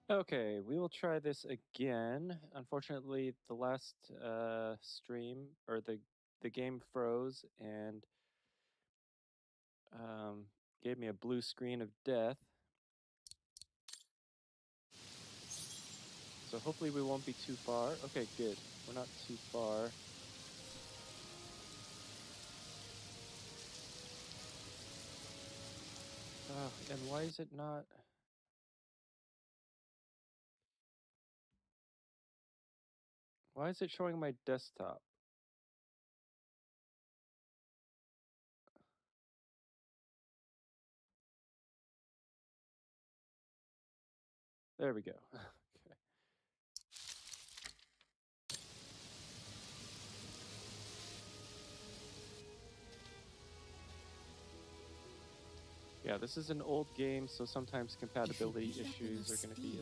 Okay, we will try this again. Unfortunately, the last stream or the game froze and gave me a blue screen of death. So hopefully we won't be too far. Okay, good. We're not too far. And why is it not? Why is it showing my desktop? There we go. Okay. Yeah, this is an old game, so sometimes compatibility issues are going to be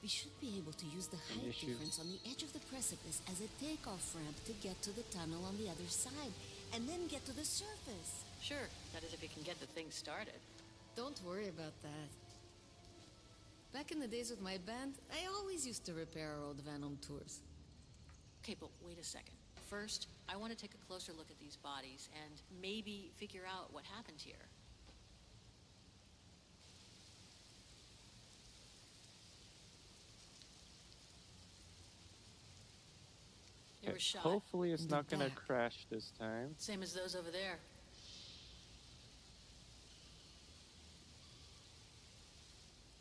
We should be able to use the height difference on the edge of the precipice as a takeoff ramp to get to the tunnel on the other side, and then get to the surface. Sure, that is if you can get the thing started. Don't worry about that. Back in the days with my band, I always used to repair our old van on tours. Okay, but wait a second. First, I want to take a closer look at these bodies and maybe figure out what happened here. They were shot. Hopefully it's not going to crash this time. Same as those over there.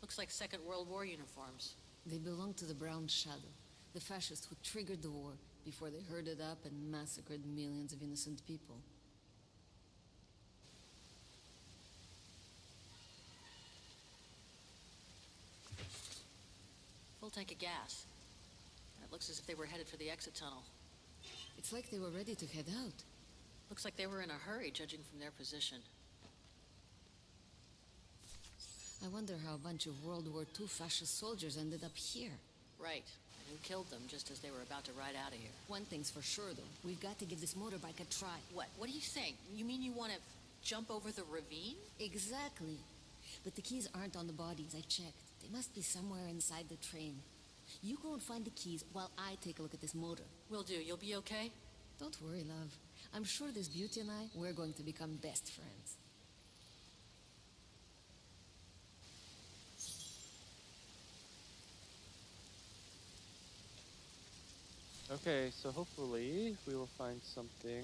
Looks like Second World War uniforms. They belong to the Brown Shadow, the fascists who triggered the war before they herded up and massacred millions of innocent people. Full tank of gas. And it looks as if they were headed for the exit tunnel. It's like they were ready to head out. Looks like they were in a hurry, judging from their position. I wonder how a bunch of World War II fascist soldiers ended up here. Right. And who killed them just as they were about to ride out of here. One thing's for sure, though. We've got to give this motorbike a try. What? What are you saying? You mean you want to jump over the ravine? Exactly. But the keys aren't on the bodies, I checked. They must be somewhere inside the train. You go and find the keys while I take a look at this motor. Will do. You'll be okay? Don't worry, love. I'm sure this beauty and I, we're going to become best friends. Okay, so hopefully we will find something.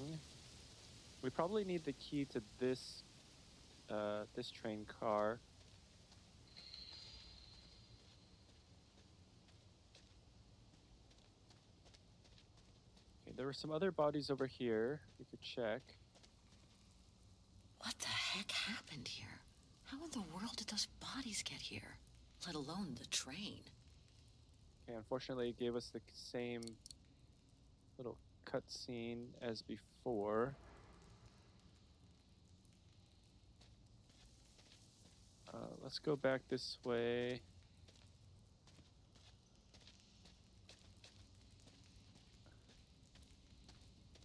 We probably need the key to this this train car. Okay, there were some other bodies over here. We could check. What the heck happened here? How in the world did those bodies get here? Let alone the train. Okay, unfortunately it gave us the same little cutscene as before. Let's go back this way.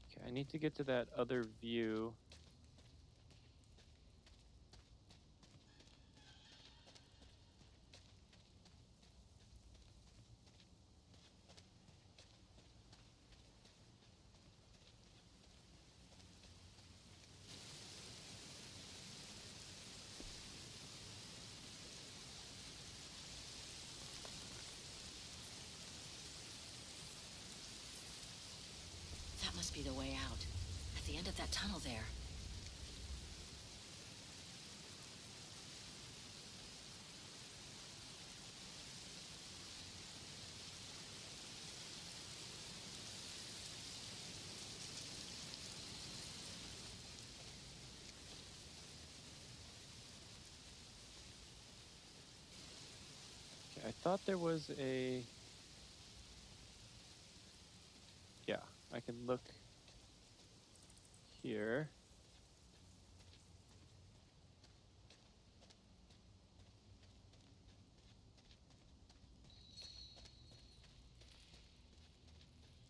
Okay, I need to get to that other view. That must be the way out. At the end of that tunnel there. Okay, I thought there was a... Yeah, I can look here.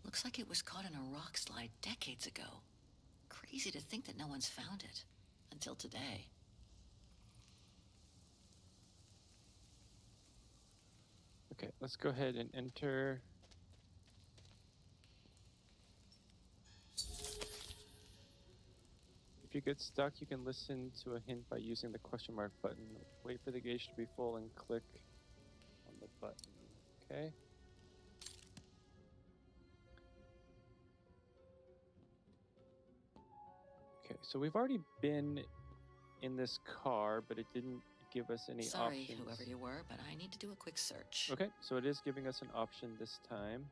Looks like it was caught in a rock slide decades ago. Crazy to think that no one's found it. Until today. Okay, let's go ahead and enter. If you get stuck, you can listen to a hint by using the question mark button. Wait for the gauge to be full and click on the button. Okay. Okay, so we've already been in this car, but it didn't give us any options. Sorry, whoever you were, but I need to do a quick search. Okay, so it is giving us an option this time.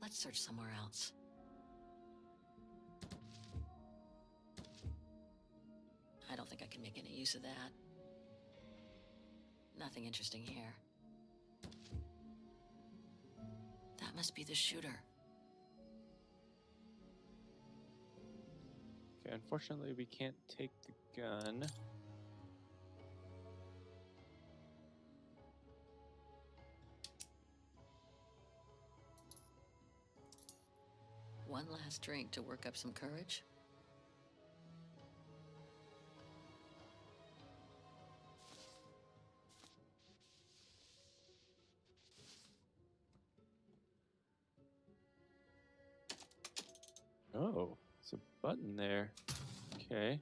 Let's search somewhere else. I don't think I can make any use of that. Nothing interesting here. That must be the shooter. Okay, unfortunately we can't take the gun. One last drink to work up some courage. Oh, it's a button there. Okay.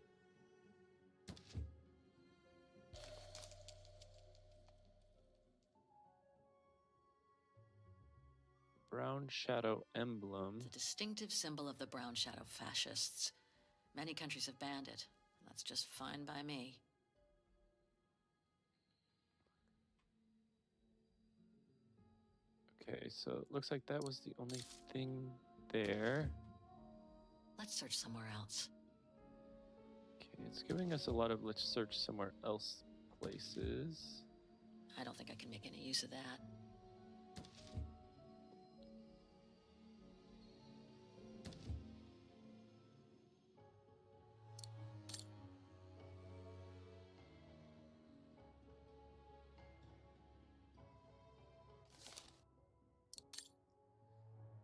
Brown shadow emblem. The distinctive symbol of the brown shadow fascists. Many countries have banned it. That's just fine by me. Okay, so it looks like that was the only thing there. Let's search somewhere else. Okay, it's giving us a lot of let's search somewhere else places. I don't think I can make any use of that.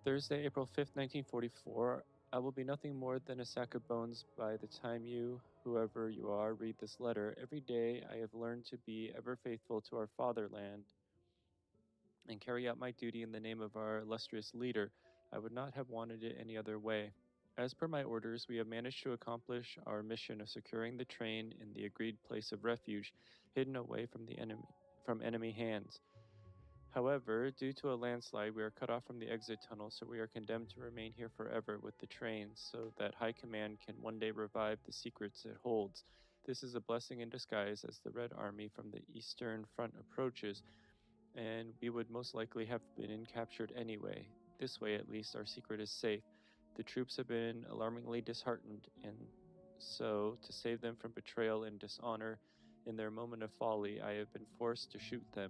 Thursday, April 5th, 1944. I will be nothing more than a sack of bones by the time you, whoever you are, read this letter. Every day I have learned to be ever faithful to our fatherland and carry out my duty in the name of our illustrious leader. I would not have wanted it any other way. As per my orders, we have managed to accomplish our mission of securing the train in the agreed place of refuge, hidden away from enemy hands. However, due to a landslide, we are cut off from the exit tunnel, so we are condemned to remain here forever with the train, so that High Command can one day revive the secrets it holds. This is a blessing in disguise as the Red Army from the Eastern Front approaches, and we would most likely have been captured anyway. This way, at least, our secret is safe. The troops have been alarmingly disheartened, and so, to save them from betrayal and dishonor in their moment of folly, I have been forced to shoot them.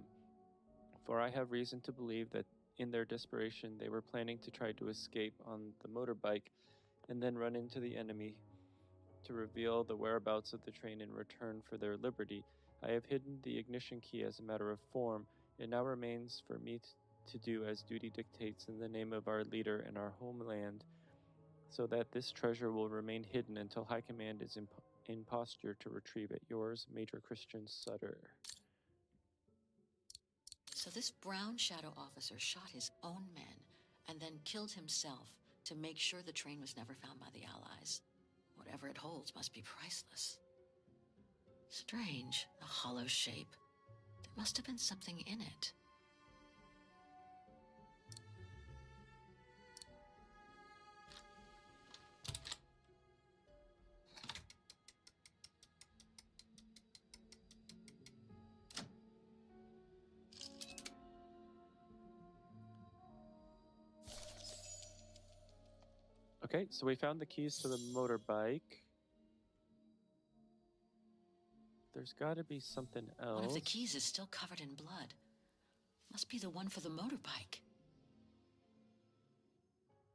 For I have reason to believe that in their desperation they were planning to try to escape on the motorbike and then run into the enemy to reveal the whereabouts of the train in return for their liberty. I have hidden the ignition key as a matter of form. It now remains for me to do as duty dictates in the name of our leader and our homeland, so that this treasure will remain hidden until High Command is in posture to retrieve it. Yours, Major Christian Sutter. So this brown shadow officer shot his own men and then killed himself to make sure the train was never found by the Allies. Whatever it holds must be priceless. Strange, the hollow shape. There must have been something in it. Okay, so we found the keys to the motorbike. There's got to be something else. One of the keys is still covered in blood. Must be the one for the motorbike.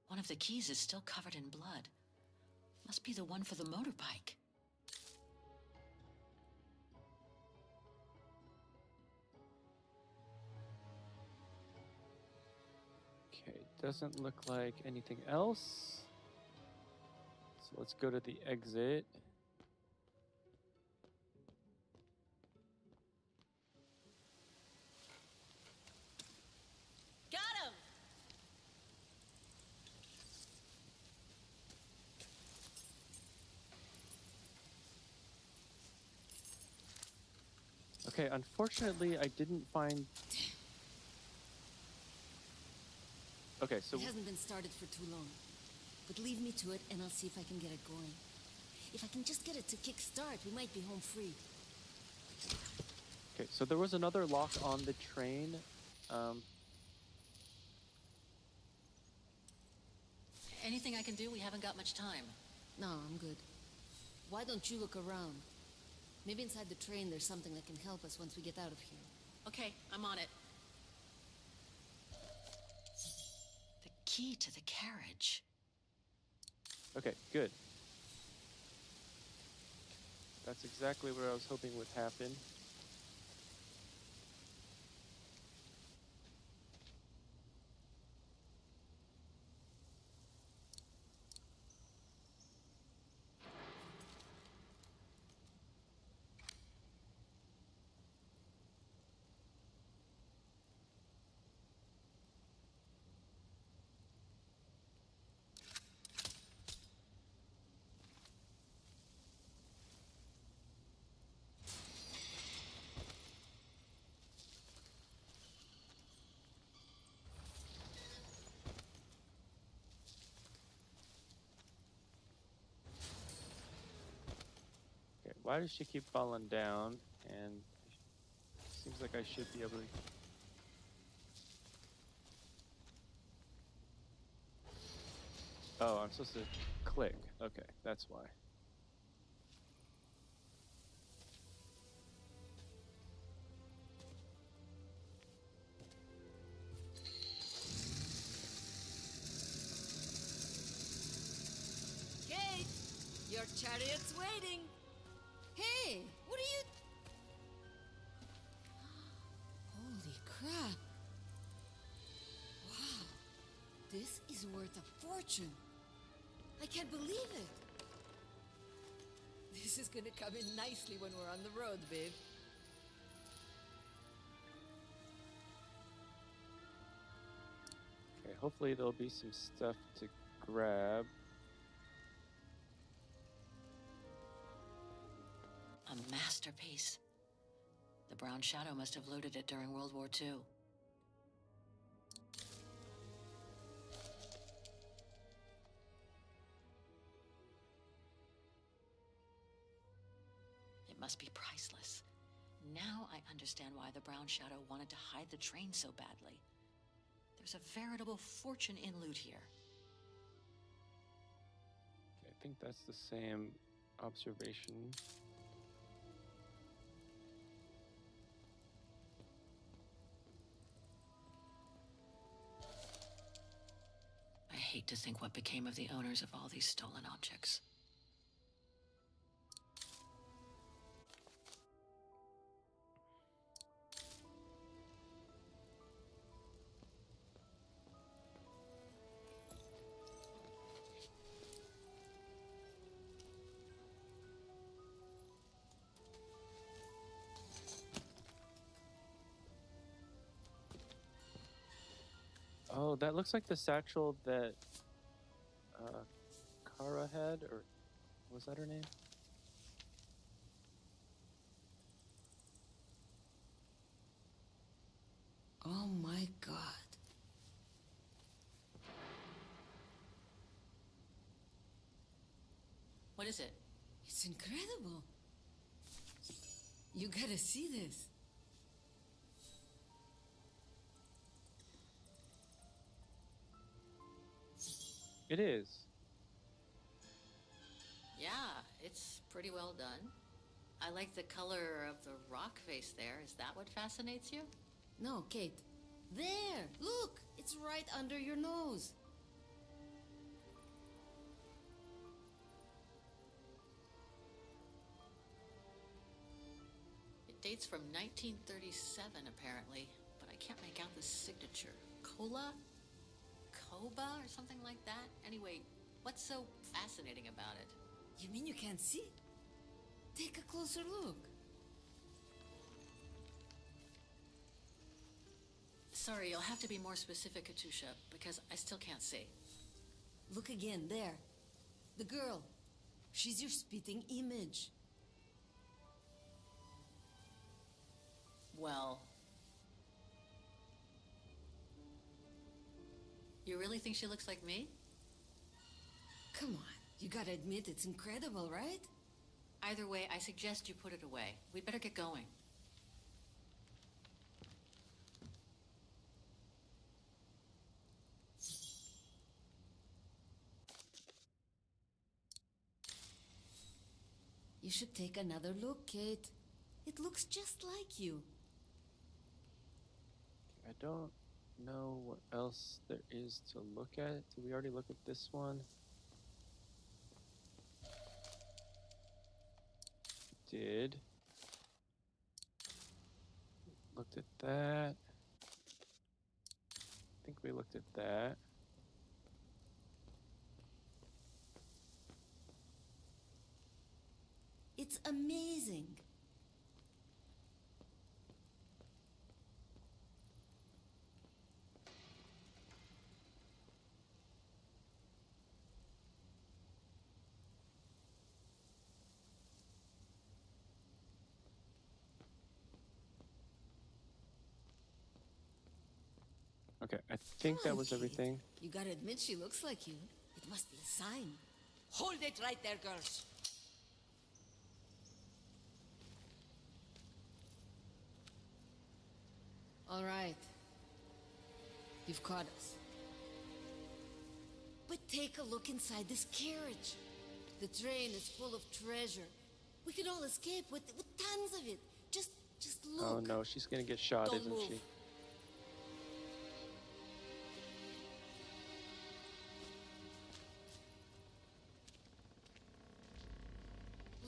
One of the keys is still covered in blood. Must be the one for the motorbike. Okay, doesn't look like anything else. So let's go to the exit. Okay, unfortunately, I didn't find... Okay, so... It hasn't been started for too long. But leave me to it, and I'll see if I can get it going. If I can just get it to kickstart, we might be home free. Okay, so there was another lock on the train. Anything I can do? We haven't got much time. No, I'm good. Why don't you look around? Maybe inside the train there's something that can help us once we get out of here. Okay, I'm on it. The key to the carriage. Okay, good. That's exactly what I was hoping would happen. Okay, why does she keep falling down? And seems like I should be able to... Oh, I'm supposed to click. Okay, that's why. Kate! Your chariot's waiting! Hey! What are you... Holy crap! Wow! This is worth a fortune! I can't believe it! This is gonna come in nicely when we're on the road, babe. Okay, hopefully there'll be some stuff to grab. A masterpiece. The Brown Shadow must have loaded it during World War II. It must be priceless. Now I understand why the Brown Shadow wanted to hide the train so badly. There's a veritable fortune in loot here. Okay, I think that's the same observation. I hate to think what became of the owners of all these stolen objects. Oh, that looks like the satchel that Kara had, or was that her name? Oh my god. What is it? It's incredible. You gotta see this. It is. Yeah, it's pretty well done. I like the color of the rock face there. Is that what fascinates you? No, Kate. There! Look! It's right under your nose. It dates from 1937, apparently, but I can't make out the signature. Cola? Koba or something like that? Anyway, what's so fascinating about it? You mean you can't see? Take a closer look. Sorry, you'll have to be more specific, Katusha, because I still can't see. Look again, there. The girl. She's your spitting image. Well... You really think she looks like me? Come on, you gotta admit it's incredible, right? Either way, I suggest you put it away. We'd better get going. You should take another look, Kate. It looks just like you. I don't know what else there is to look at. Did we already look at this one? Did. Looked at that. I think we looked at that. It's amazing. Okay, I think that was Kate. everything. You gotta admit she looks like you. It must be a sign. Hold it right there, girls. All right. You've caught us. But take a look inside this carriage. The train is full of treasure. We could all escape with tons of it. Just look. Oh no, she's gonna get shot, Don't isn't move. she?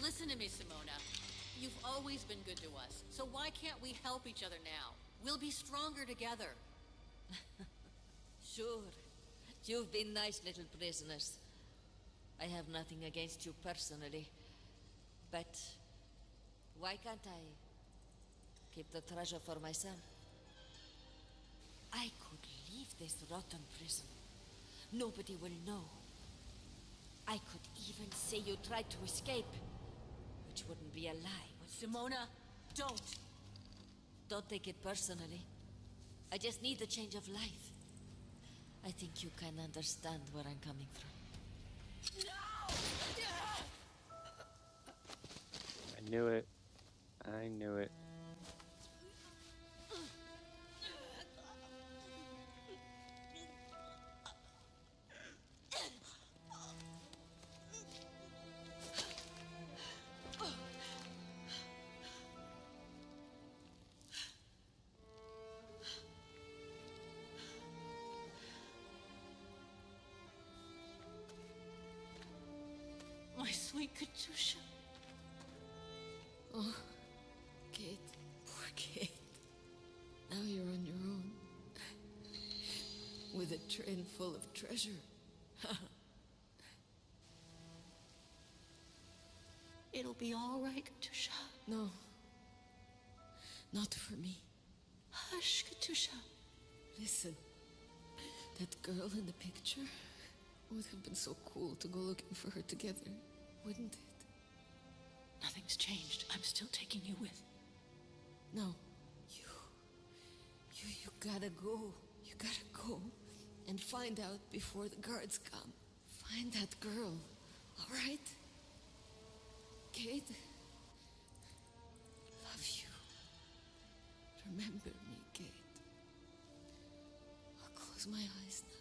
Listen to me, Simona. You've always been good to us, so why can't we help each other now? We'll be stronger together. Sure. You've been nice little prisoners. I have nothing against you personally. But why can't I keep the treasure for myself? I could leave this rotten prison. Nobody will know. I could even say you tried to escape, which wouldn't be a lie. Simona, don't. Don't take it personally. I just need a change of life. I think you can understand where I'm coming from. I knew it. I knew it. My sweet Katusha. Oh, Kate. Poor Kate. Now you're on your own. With a train full of treasure. It'll be all right, Katusha. No. Not for me. Hush, Katusha. Listen. That girl in the picture would have been so cool to go looking for her together, wouldn't it? Nothing's changed. I'm still taking you with. No. You gotta go. You gotta go. And find out before the guards come. Find that girl. All right? Kate? Love you. Remember me, Kate. I'll close my eyes now.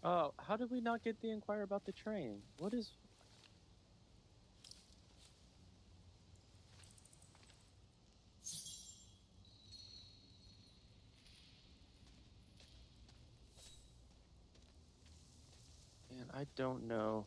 Oh, how did we not get the inquire about the train? What is... Man, I don't know.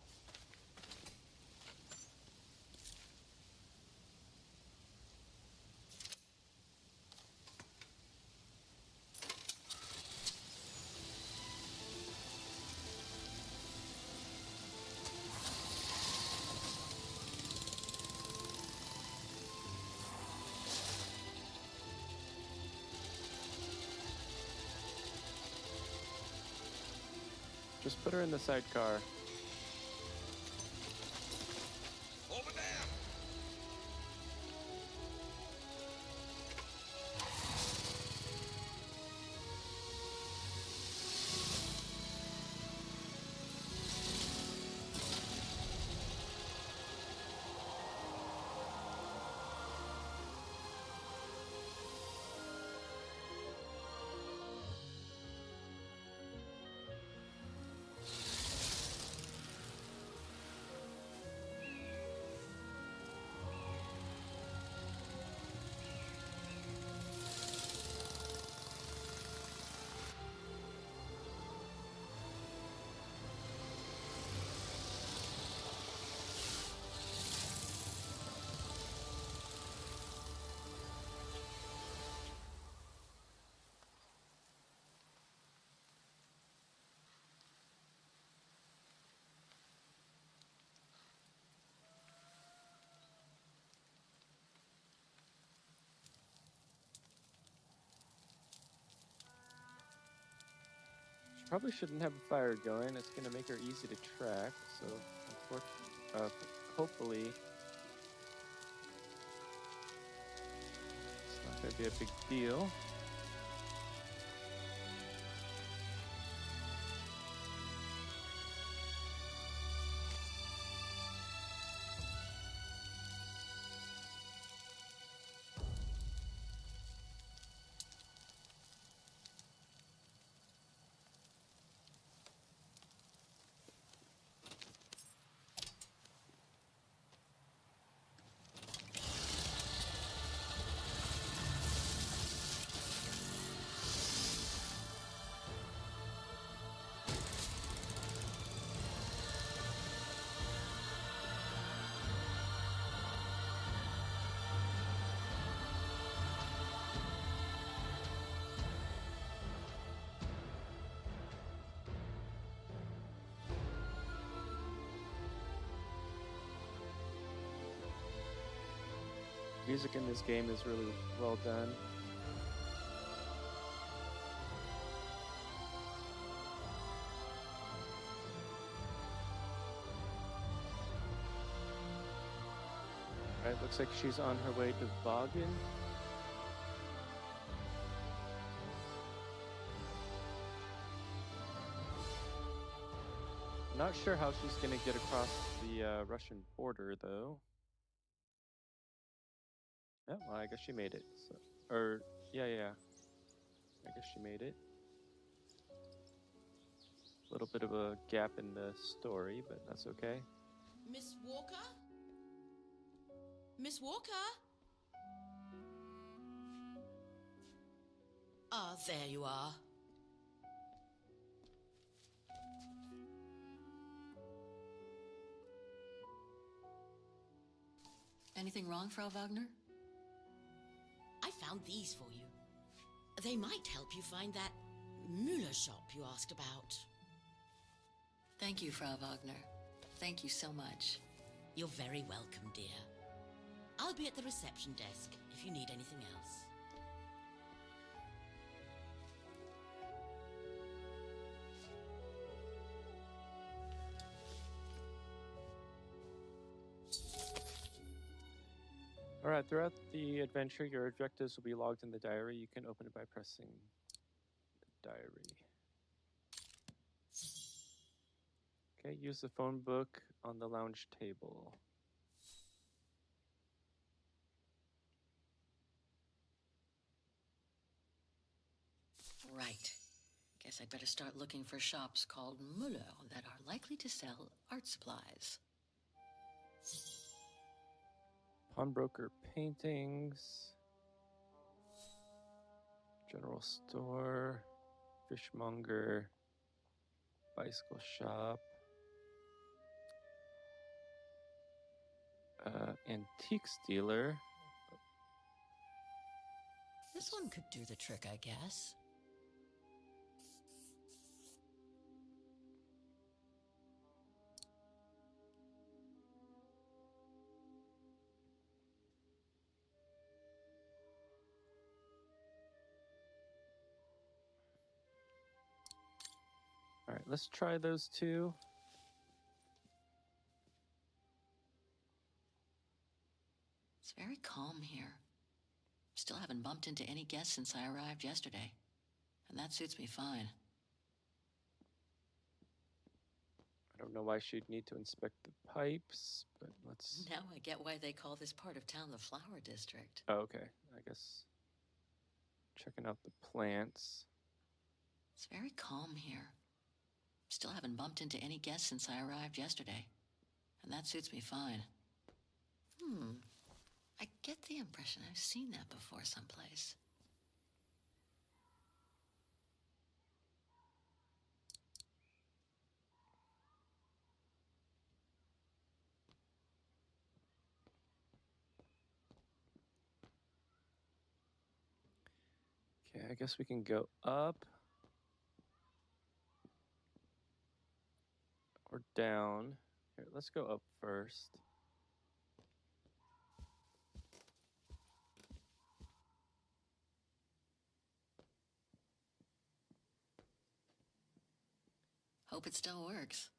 Just put her in the sidecar. Over there! Probably shouldn't have a fire going. It's gonna make her easy to track. So, hopefully, it's not gonna be a big deal. Music in this game is really well done. Alright, looks like she's on her way to Vaughan. Not sure how she's gonna get across the Russian border though. Oh, well, I guess she made it. So, yeah. I guess she made it. A little bit of a gap in the story, but that's okay. Miss Walker? Miss Walker? Ah, there you are. Anything wrong, Frau Wagner? I found these for you. They might help you find that Müller shop you asked about. Thank you, Frau Wagner. Thank you so much. You're very welcome, dear. I'll be at the reception desk if you need anything else. Alright, throughout the adventure, your objectives will be logged in the diary. You can open it by pressing the diary. Okay, use the phone book on the lounge table. Right. Guess I'd better start looking for shops called Müller that are likely to sell art supplies. Pawnbroker paintings. General store. Fishmonger. Bicycle shop. Antiques dealer. This one could do the trick, I guess. Alright, let's try those two. It's very calm here. Still haven't bumped into any guests since I arrived yesterday. And that suits me fine. I don't know why she'd need to inspect the pipes, but let's... Now I get why they call this part of town the Flower District. Oh, okay. I guess checking out the plants. It's very calm here. Still haven't bumped into any guests since I arrived yesterday. And that suits me fine. I get the impression I've seen that before someplace. Okay, I guess we can go up or down. Here, let's go up first. Hope it still works.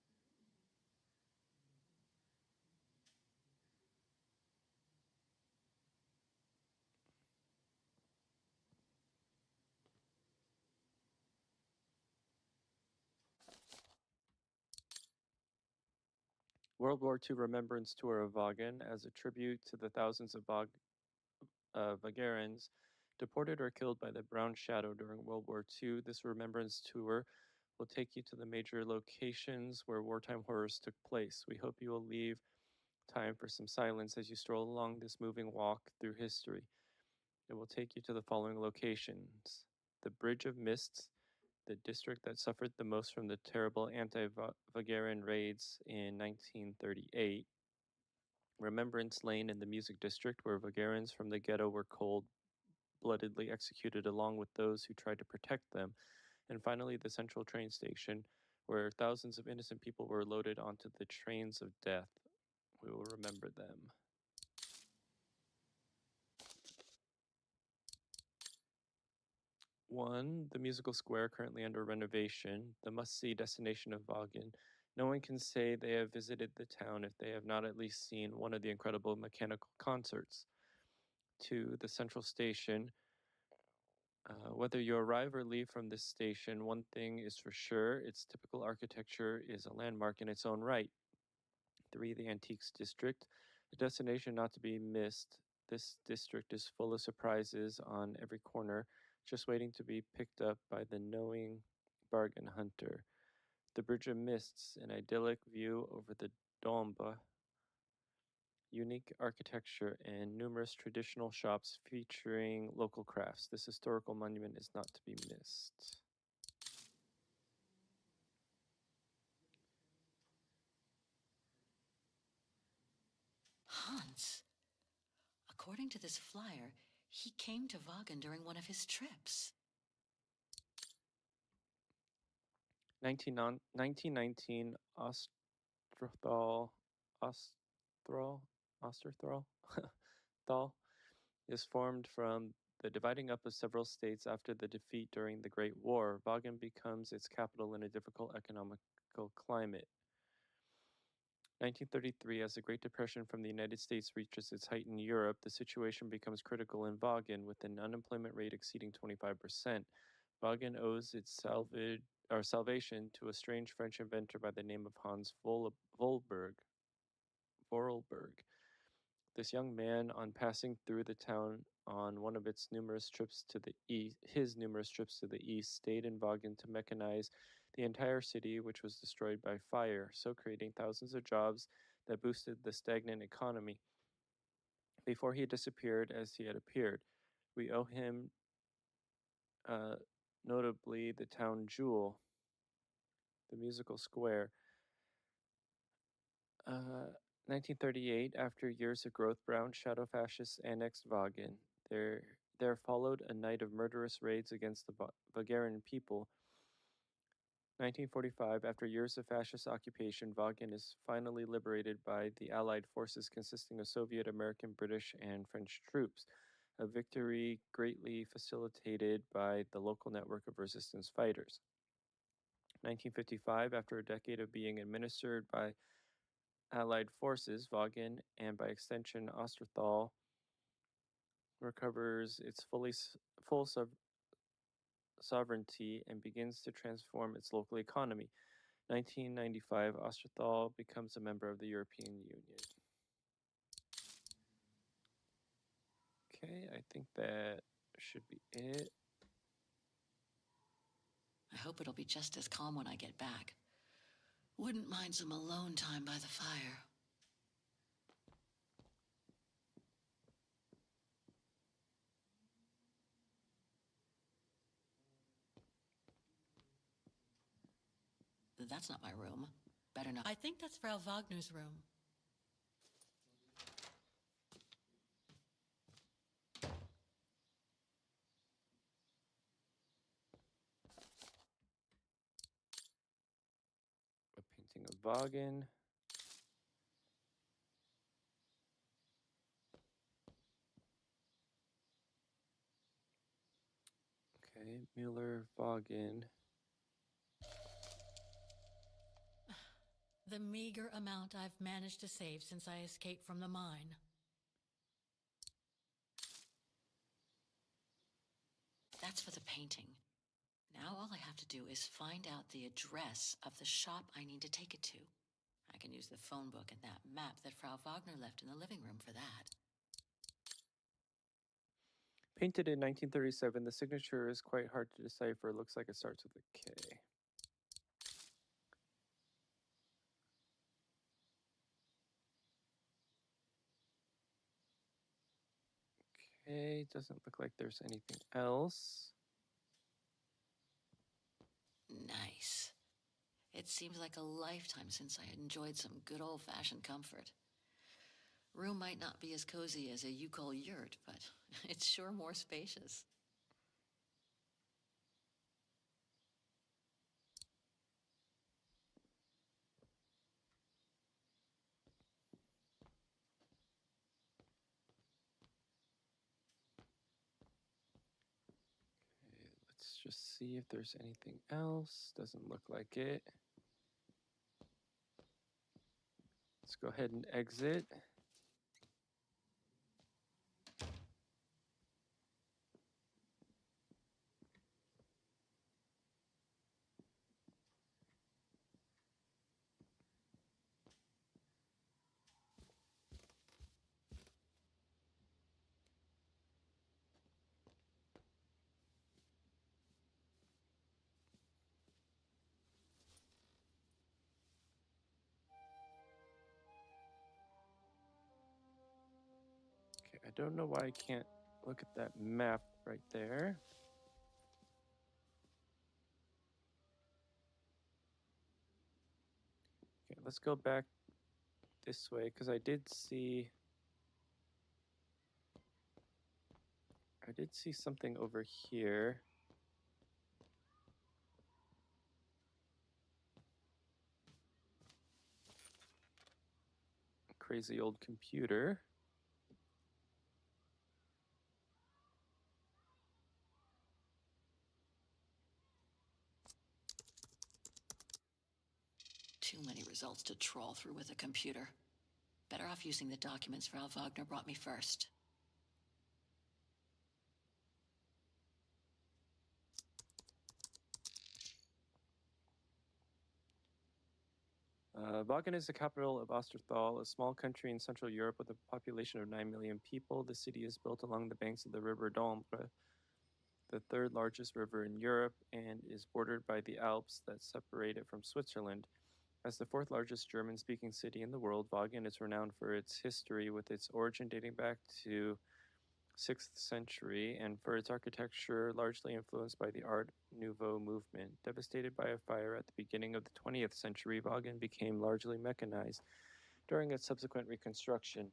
World War II Remembrance Tour of Vagan as a tribute to the thousands of Vagarans deported or killed by the Brown Shadow during World War II. This remembrance tour will take you to the major locations where wartime horrors took place. We hope you will leave time for some silence as you stroll along this moving walk through history. It will take you to the following locations: the Bridge of Mists, the district that suffered the most from the terrible anti-Vagaran raids in 1938. Remembrance Lane in the Music District, where Vagarans from the ghetto were cold-bloodedly executed along with those who tried to protect them. And finally, the Central Train Station, where thousands of innocent people were loaded onto the trains of death. We will remember them. One, the musical square currently under renovation, the must-see destination of Vagan. No one can say they have visited the town if they have not at least seen one of the incredible mechanical concerts. Two, the central station. Whether you arrive or leave from this station, one thing is for sure, its typical architecture is a landmark in its own right. Three, the Antiques District, a destination not to be missed. This district is full of surprises on every corner, just waiting to be picked up by the knowing bargain hunter. The Bridge of Mists, an idyllic view over the Domba, unique architecture, and numerous traditional shops featuring local crafts. This historical monument is not to be missed. Hans. According to this flyer, he came to Vagan during one of his trips. 1919 Thal is formed from the dividing up of several states after the defeat during the Great War. Vagan becomes its capital in a difficult economical climate. 1933, as the Great Depression from the United States reaches its height in Europe, the situation becomes critical in Vagan, with an unemployment rate exceeding 25%. Vagan owes its salvation to a strange French inventor by the name of Hans Vorarlberg. This young man, on passing through the town on one of its numerous trips to the east, stayed in Vagan to mechanize the entire city, which was destroyed by fire, so creating thousands of jobs that boosted the stagnant economy. Before he disappeared as he had appeared, we owe him notably the town jewel, the musical square. 1938, after years of growth, Brown Shadow fascists annexed Vagan. There followed a night of murderous raids against the Vagaran people. 1945, after years of fascist occupation, Vagan is finally liberated by the Allied forces consisting of Soviet, American, British, and French troops, a victory greatly facilitated by the local network of resistance fighters. 1955, after a decade of being administered by Allied forces, Vaughan, and by extension Osterthal, recovers its full sovereignty and begins to transform its local economy. 1995, Osterthal becomes a member of the European Union. Okay, I think that should be it. I hope it'll be just as calm when I get back. Wouldn't mind some alone time by the fire. That's not my room. Better not. I think that's Frau Wagner's room. A painting of Vaughan. Okay, Mueller, Vaughan. The meager amount I've managed to save since I escaped from the mine. That's for the painting. Now all I have to do is find out the address of the shop I need to take it to. I can use the phone book and that map that Frau Wagner left in the living room for that. Painted in 1937, the signature is quite hard to decipher. It looks like it starts with a K. Okay, doesn't look like there's anything else. Nice. It seems like a lifetime since I enjoyed some good old-fashioned comfort. Room might not be as cozy as a you call yurt, but it's sure more spacious. Okay, let's just see if there's anything else. Doesn't look like it. Let's go ahead and exit. Okay, I don't know why I can't look at that map right there. Okay, let's go back this way because I did see something over here. Crazy old computer. Too many results to trawl through with a computer. Better off using the documents Frau Wagner brought me first. Vaughan is the capital of Osterthal, a small country in Central Europe with a population of 9 million people. The city is built along the banks of the River Dombre, the third largest river in Europe, and is bordered by the Alps that separate it from Switzerland. As the fourth largest German-speaking city in the world, Vaughan is renowned for its history, with its origin dating back to 6th century, and for its architecture largely influenced by the Art Nouveau movement. Devastated by a fire at the beginning of the 20th century, Vaughan became largely mechanized during its subsequent reconstruction.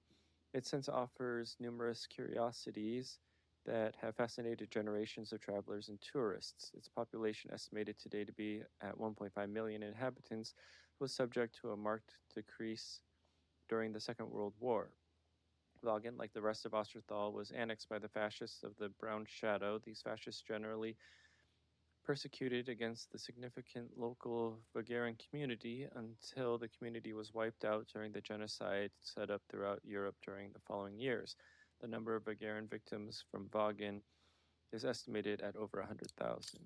It since offers numerous curiosities that have fascinated generations of travelers and tourists. Its population, estimated today to be at 1.5 million inhabitants, was subject to a marked decrease during the Second World War. Vaughan, like the rest of Osterthal, was annexed by the fascists of the Brown Shadow. These fascists generally persecuted against the significant local Bulgarian community until the community was wiped out during the genocide set up throughout Europe during the following years. The number of Bulgarian victims from Vagan is estimated at over 100,000.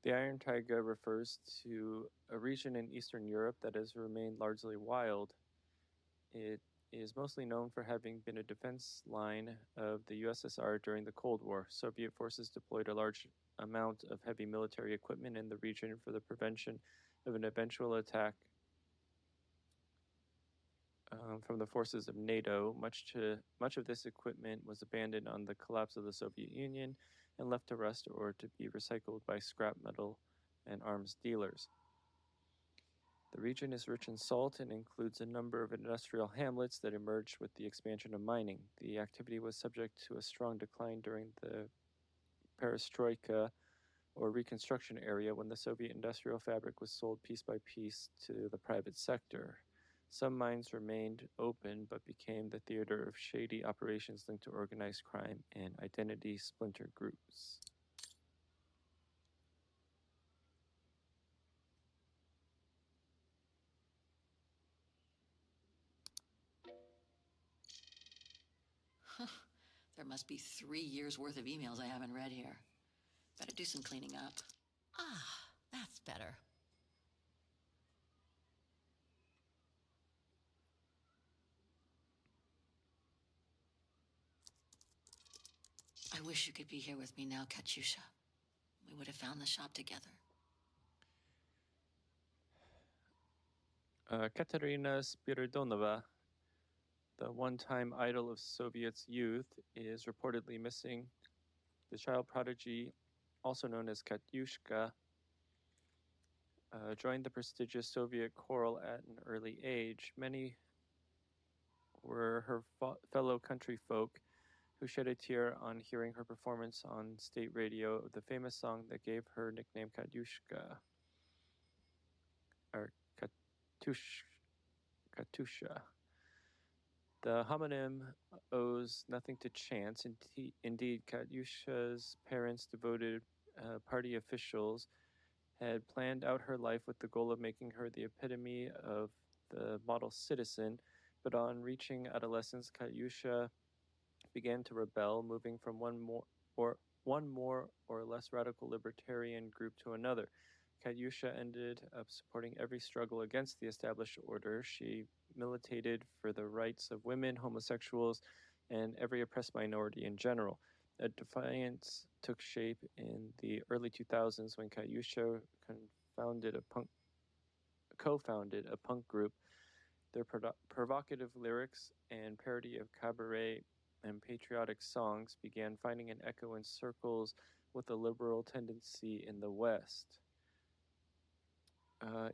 The Iron Taiga refers to a region in Eastern Europe that has remained largely wild. It is mostly known for having been a defense line of the USSR during the Cold War. Soviet forces deployed a large amount of heavy military equipment in the region for the prevention of an eventual attack from the forces of NATO. Much of this equipment was abandoned on the collapse of the Soviet Union and left to rust or to be recycled by scrap metal and arms dealers. The region is rich in salt and includes a number of industrial hamlets that emerged with the expansion of mining. The activity was subject to a strong decline during the perestroika or reconstruction era when the Soviet industrial fabric was sold piece by piece to the private sector. Some mines remained open but became the theater of shady operations linked to organized crime and identity splinter groups. There must be 3 years worth of emails I haven't read here. Better do some cleaning up. Ah, that's better. I wish you could be here with me now, Katyusha. We would have found the shop together. Katerina Spiridonova, the one-time idol of Soviet's youth, is reportedly missing. The child prodigy, also known as Katyushka, joined the prestigious Soviet choral at an early age. Many were her fellow country folk who shed a tear on hearing her performance on state radio of the famous song that gave her nickname Katyushka, or Katusha. The homonym owes nothing to chance. Indeed, Katyusha's parents, devoted party officials, had planned out her life with the goal of making her the epitome of the model citizen. But on reaching adolescence, Katyusha began to rebel, moving from one more or less radical libertarian group to another. Katyusha ended up supporting every struggle against the established order. She militated for the rights of women, homosexuals, and every oppressed minority in general. A defiance took shape in the early 2000s when Katyusha co-founded a punk group. Their provocative lyrics and parody of cabaret and patriotic songs began finding an echo in circles with a liberal tendency in the West.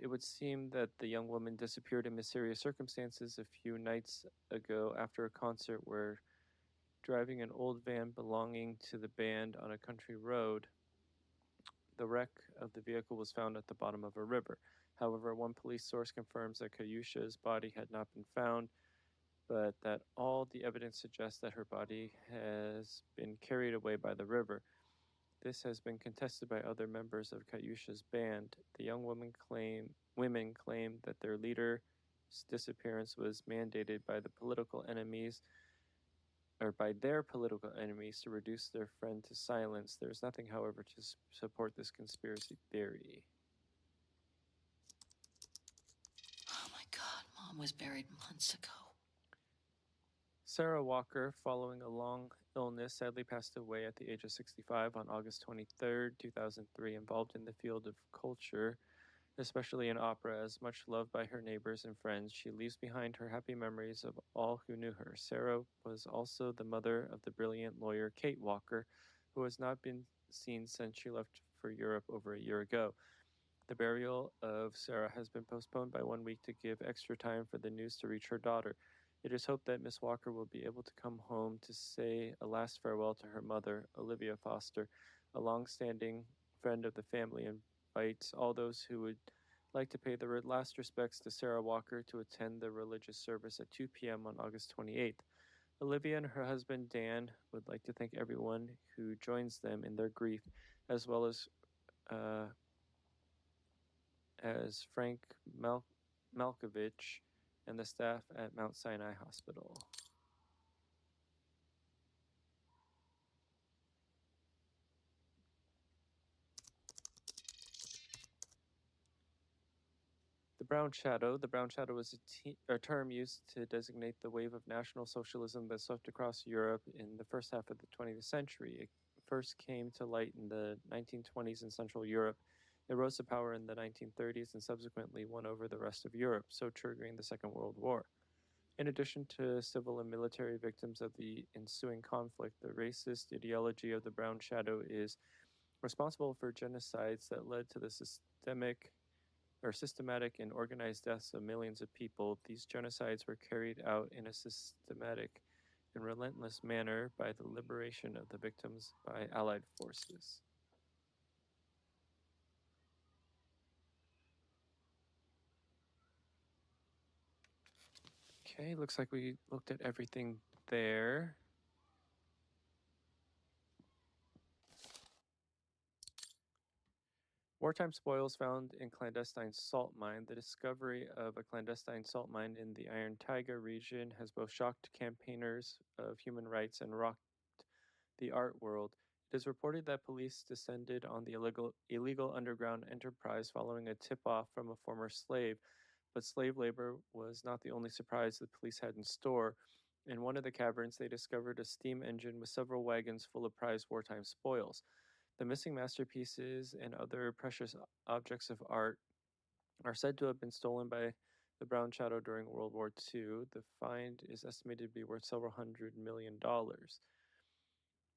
It would seem that the young woman disappeared in mysterious circumstances a few nights ago after a concert where driving an old van belonging to the band on a country road. The wreck of the vehicle was found at the bottom of a river. However, one police source confirms that Katyusha's body had not been found, but that all the evidence suggests that her body has been carried away by the river. This has been contested by other members of Katyusha's band. The young women claim that their leader's disappearance was mandated by their political enemies to reduce their friend to silence. There is nothing, however, to support this conspiracy theory. Oh my God, Mom was buried months ago. Sarah Walker, following a long illness, sadly passed away at the age of 65 on August 23, 2003, involved in the field of culture, especially in opera. As much loved by her neighbors and friends, she leaves behind her happy memories of all who knew her. Sarah was also the mother of the brilliant lawyer Kate Walker, who has not been seen since she left for Europe over a year ago. The burial of Sarah has been postponed by 1 week to give extra time for the news to reach her daughter. It is hoped that Miss Walker will be able to come home to say a last farewell to her mother, Olivia Foster, a long-standing friend of the family, and invites all those who would like to pay the last respects to Sarah Walker to attend the religious service at 2 p.m. on August 28th. Olivia and her husband Dan would like to thank everyone who joins them in their grief, as well as Frank Malkovich and the staff at Mount Sinai Hospital. The Brown Shadow. The Brown Shadow was a term used to designate the wave of National Socialism that swept across Europe in the first half of the 20th century. It first came to light in the 1920s in Central Europe. It rose to power in the 1930s and subsequently won over the rest of Europe, so triggering the Second World War. In addition to civil and military victims of the ensuing conflict, the racist ideology of the Brown Shadow is responsible for genocides that led to the systematic and organized deaths of millions of people. These genocides were carried out in a systematic and relentless manner by the liberation of the victims by Allied forces. Okay, looks like we looked at everything there. Wartime spoils found in clandestine salt mine. The discovery of a clandestine salt mine in the Iron Taiga region has both shocked campaigners of human rights and rocked the art world. It is reported that police descended on the illegal underground enterprise following a tip-off from a former slave, but slave labor was not the only surprise the police had in store. In one of the caverns, they discovered a steam engine with several wagons full of prized wartime spoils. The missing masterpieces and other precious objects of art are said to have been stolen by the Brown Shadow during World War II. The find is estimated to be worth several $100 million.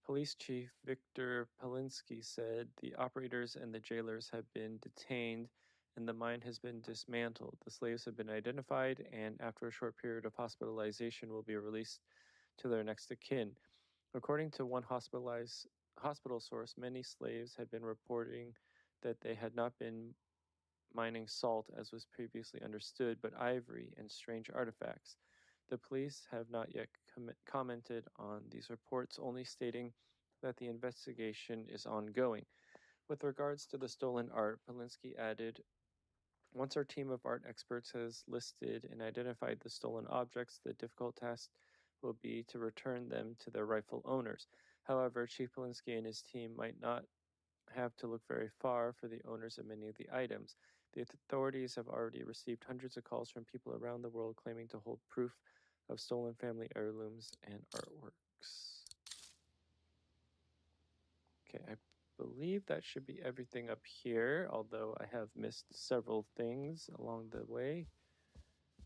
Police Chief Victor Polinsky said the operators and the jailers have been detained and the mine has been dismantled. The slaves have been identified and after a short period of hospitalization will be released to their next of kin. According to one hospital source, many slaves had been reporting that they had not been mining salt as was previously understood, but ivory and strange artifacts. The police have not yet commented on these reports, only stating that the investigation is ongoing. With regards to the stolen art, Polinsky added, once our team of art experts has listed and identified the stolen objects, the difficult task will be to return them to their rightful owners. However, Chief Polinsky and his team might not have to look very far for the owners of many of the items. The authorities have already received hundreds of calls from people around the world claiming to hold proof of stolen family heirlooms and artworks. Okay, I believe that should be everything up here, although I have missed several things along the way.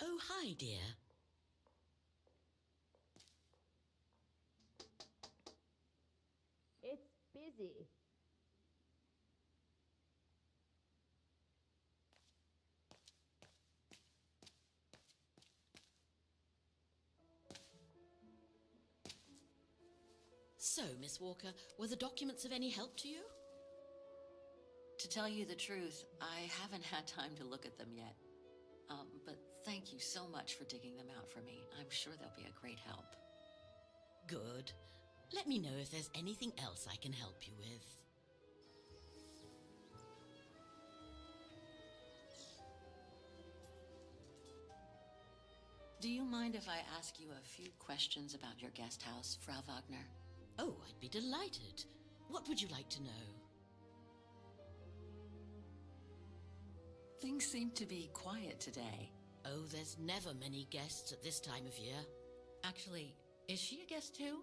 Oh, hi, dear. It's busy. So, Miss Walker, were the documents of any help to you? To tell you the truth, I haven't had time to look at them yet. But thank you so much for digging them out for me. I'm sure they'll be a great help. Good. Let me know if there's anything else I can help you with. Do you mind if I ask you a few questions about your guest house, Frau Wagner? Oh, I'd be delighted. What would you like to know? Things seem to be quiet today. Oh, there's never many guests at this time of year. Actually, is she a guest too?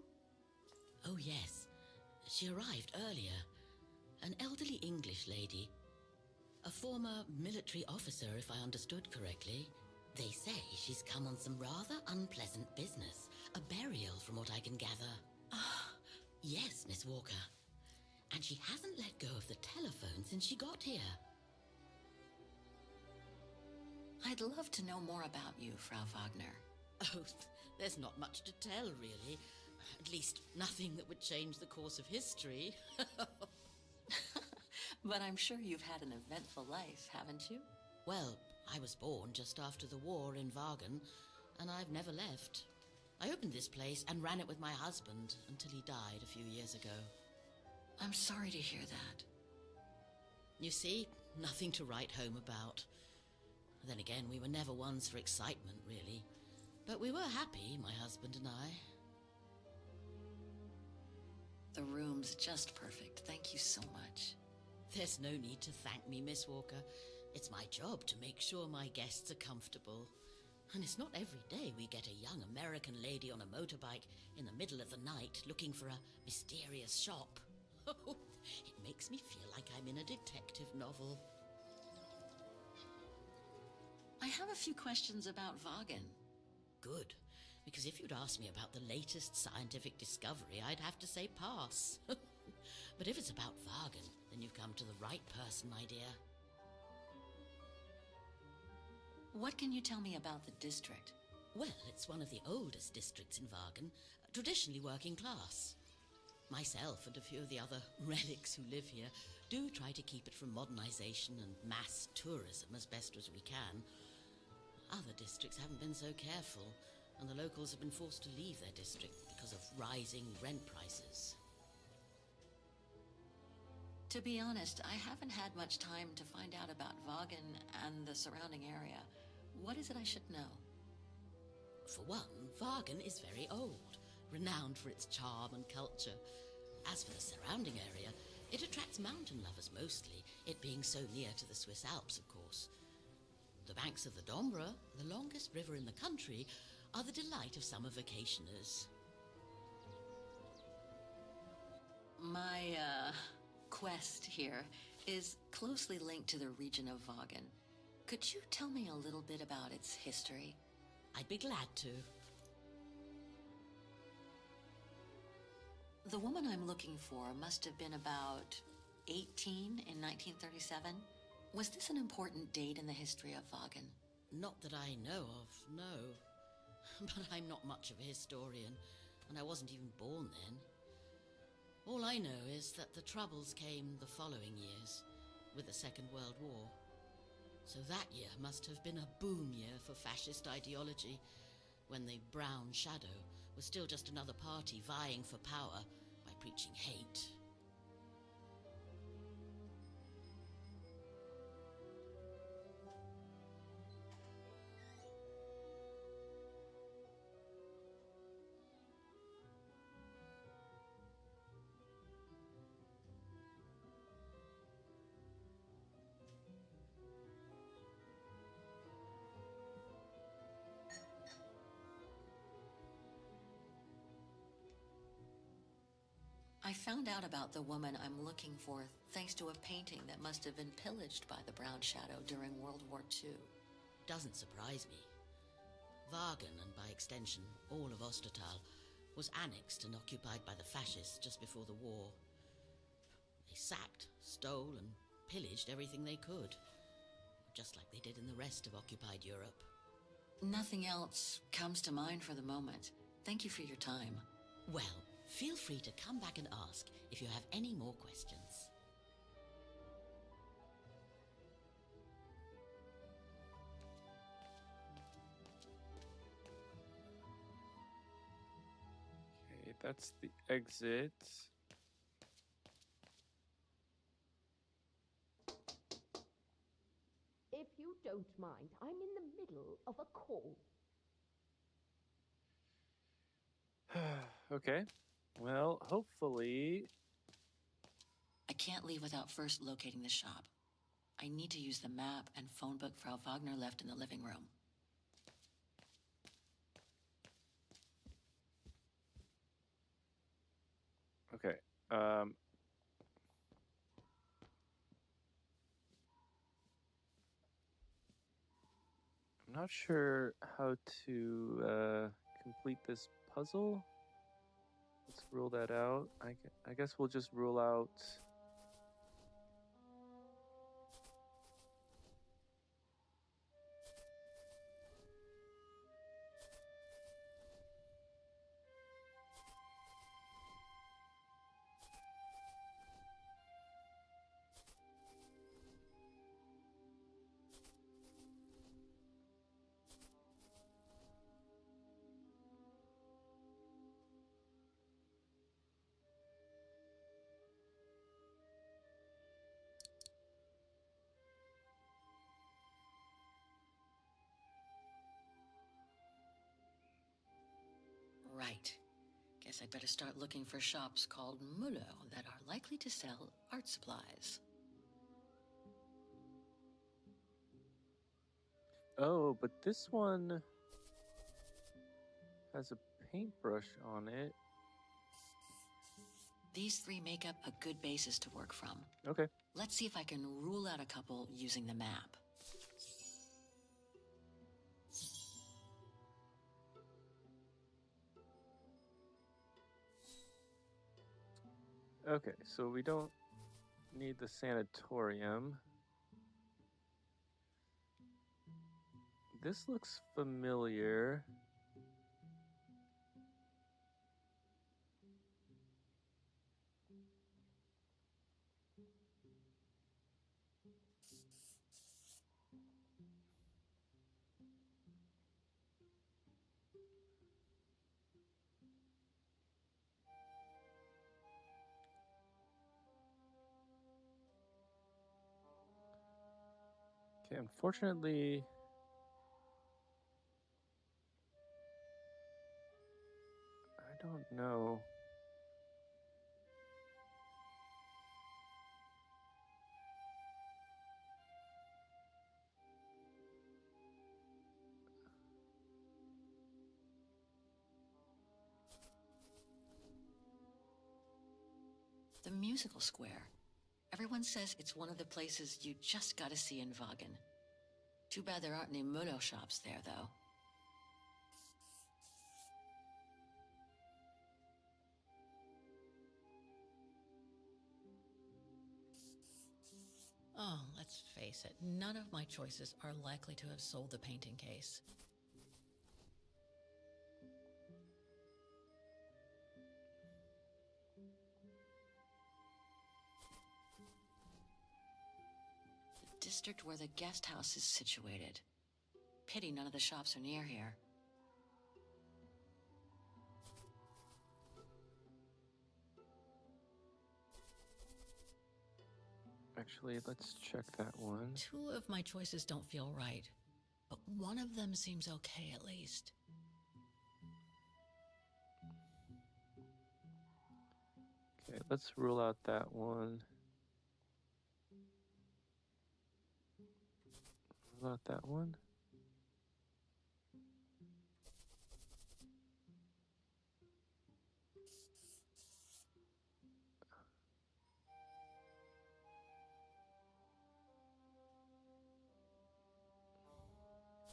Oh, yes. She arrived earlier. An elderly English lady. A former military officer, if I understood correctly. They say she's come on some rather unpleasant business. A burial, from what I can gather. Yes, Miss Walker. And she hasn't let go of the telephone since she got here. I'd love to know more about you, Frau Wagner. Oh, there's not much to tell, really. At least, nothing that would change the course of history. But I'm sure you've had an eventful life, haven't you? Well, I was born just after the war in Wagen, and I've never left. I opened this place and ran it with my husband until he died a few years ago. I'm sorry to hear that. You see, nothing to write home about. Then again, we were never ones for excitement, really. But we were happy, my husband and I. The room's just perfect. Thank you so much. There's no need to thank me, Miss Walker. It's my job to make sure my guests are comfortable. And it's not every day we get a young American lady on a motorbike in the middle of the night looking for a mysterious shop. It makes me feel like I'm in a detective novel. I have a few questions about Wagen. Good, because if you'd asked me about the latest scientific discovery, I'd have to say pass. But if it's about Wagen, then you've come to the right person, my dear. What can you tell me about the district? Well, it's one of the oldest districts in Wagen, traditionally working class. Myself and a few of the other relics who live here do try to keep it from modernization and mass tourism as best as we can. Other districts haven't been so careful, and the locals have been forced to leave their district because of rising rent prices. To be honest, I haven't had much time to find out about Wagen and the surrounding area. What is it I should know? For one, Wagen is very old, renowned for its charm and culture. As for the surrounding area, it attracts mountain lovers mostly, it being so near to the Swiss Alps, of course. The banks of the Dombra, the longest river in the country, are the delight of summer vacationers. My, quest here is closely linked to the region of Wagen. Could you tell me a little bit about its history? I'd be glad to. The woman I'm looking for must have been about 18 in 1937. Was this an important date in the history of Wagen? Not that I know of, no. But I'm not much of a historian, and I wasn't even born then. All I know is that the Troubles came the following years, with the Second World War. So that year must have been a boom year for fascist ideology, when the Brown Shadow was still just another party vying for power by preaching hate. I found out about the woman I'm looking for thanks to a painting that must have been pillaged by the Brown Shadow during World War II. Doesn't surprise me. Wagen, and by extension all of Ostertal, was annexed and occupied by the fascists just before the war. They sacked, stole, and pillaged everything they could, just like they did in the rest of occupied Europe. Nothing else comes to mind for the moment. Thank you for your time. Well, feel free to come back and ask if you have any more questions. Okay, that's the exit. If you don't mind, I'm in the middle of a call. Okay. Well, hopefully... I can't leave without first locating the shop. I need to use the map and phone book Frau Wagner left in the living room. Okay. I'm not sure how to complete this puzzle. Let's rule that out. I guess we'll just rule out... Right. Guess I'd better start looking for shops called Muller that are likely to sell art supplies. Oh, but this one has a paintbrush on it. These three make up a good basis to work from. Okay. Let's see if I can rule out a couple using the map. Okay, so we don't need the sanatorium. This looks familiar. Okay, unfortunately, I don't know. The musical square. Everyone says it's one of the places you just gotta see in Wagen. Too bad there aren't any Muller shops there, though. Oh, let's face it, none of my choices are likely to have sold the painting case. The district where the guest house is situated. Pity none of the shops are near here. Actually, let's check that one. Two of my choices don't feel right, but one of them seems okay at least. Okay, let's rule out that one. Rule out that one.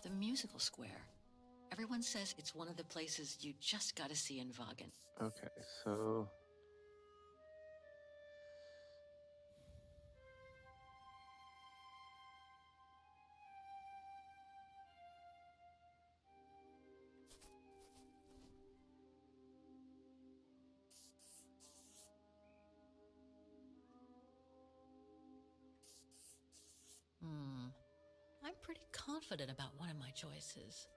The musical square. Everyone says it's one of the places you just gotta see in Wagen. Okay, so I'm pretty confident about one of my choices.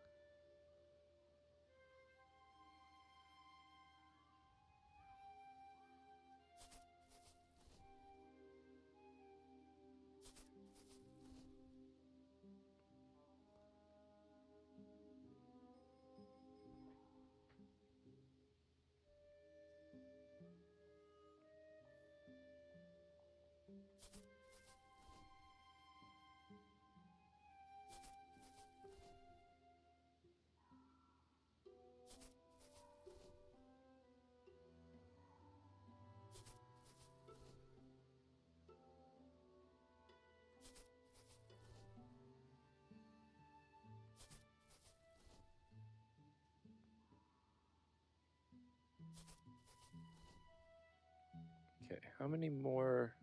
okay, how many more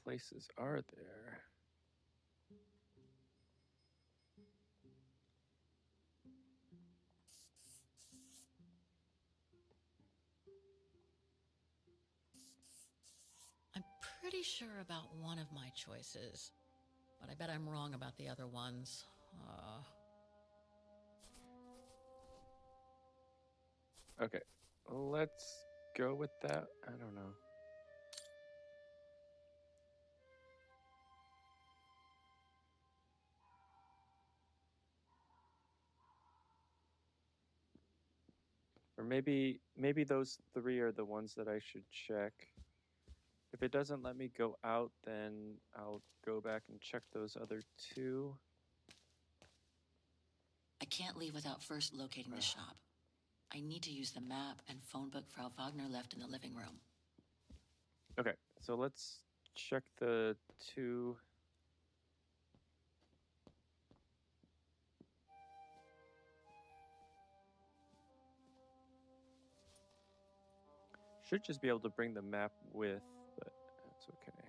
places are there? I'm pretty sure about one of my choices, but I bet I'm wrong about the other ones. Okay, let's go with that. I don't know. Or maybe those three are the ones that I should check. If it doesn't let me go out, then I'll go back and check those other two. I can't leave without first locating the shop. I need to use the map and phone book Frau Wagner left in the living room. Okay, so let's check the two. Should just be able to bring the map with, but that's okay.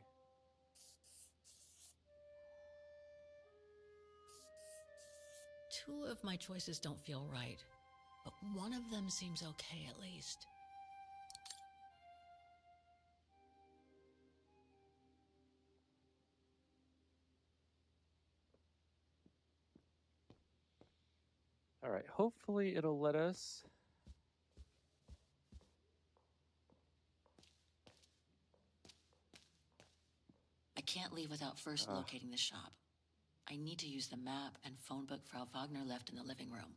Two of my choices don't feel right, but one of them seems okay at least. All right, hopefully it'll let us. I can't leave without first locating the shop. I need to use the map and phone book Frau Wagner left in the living room.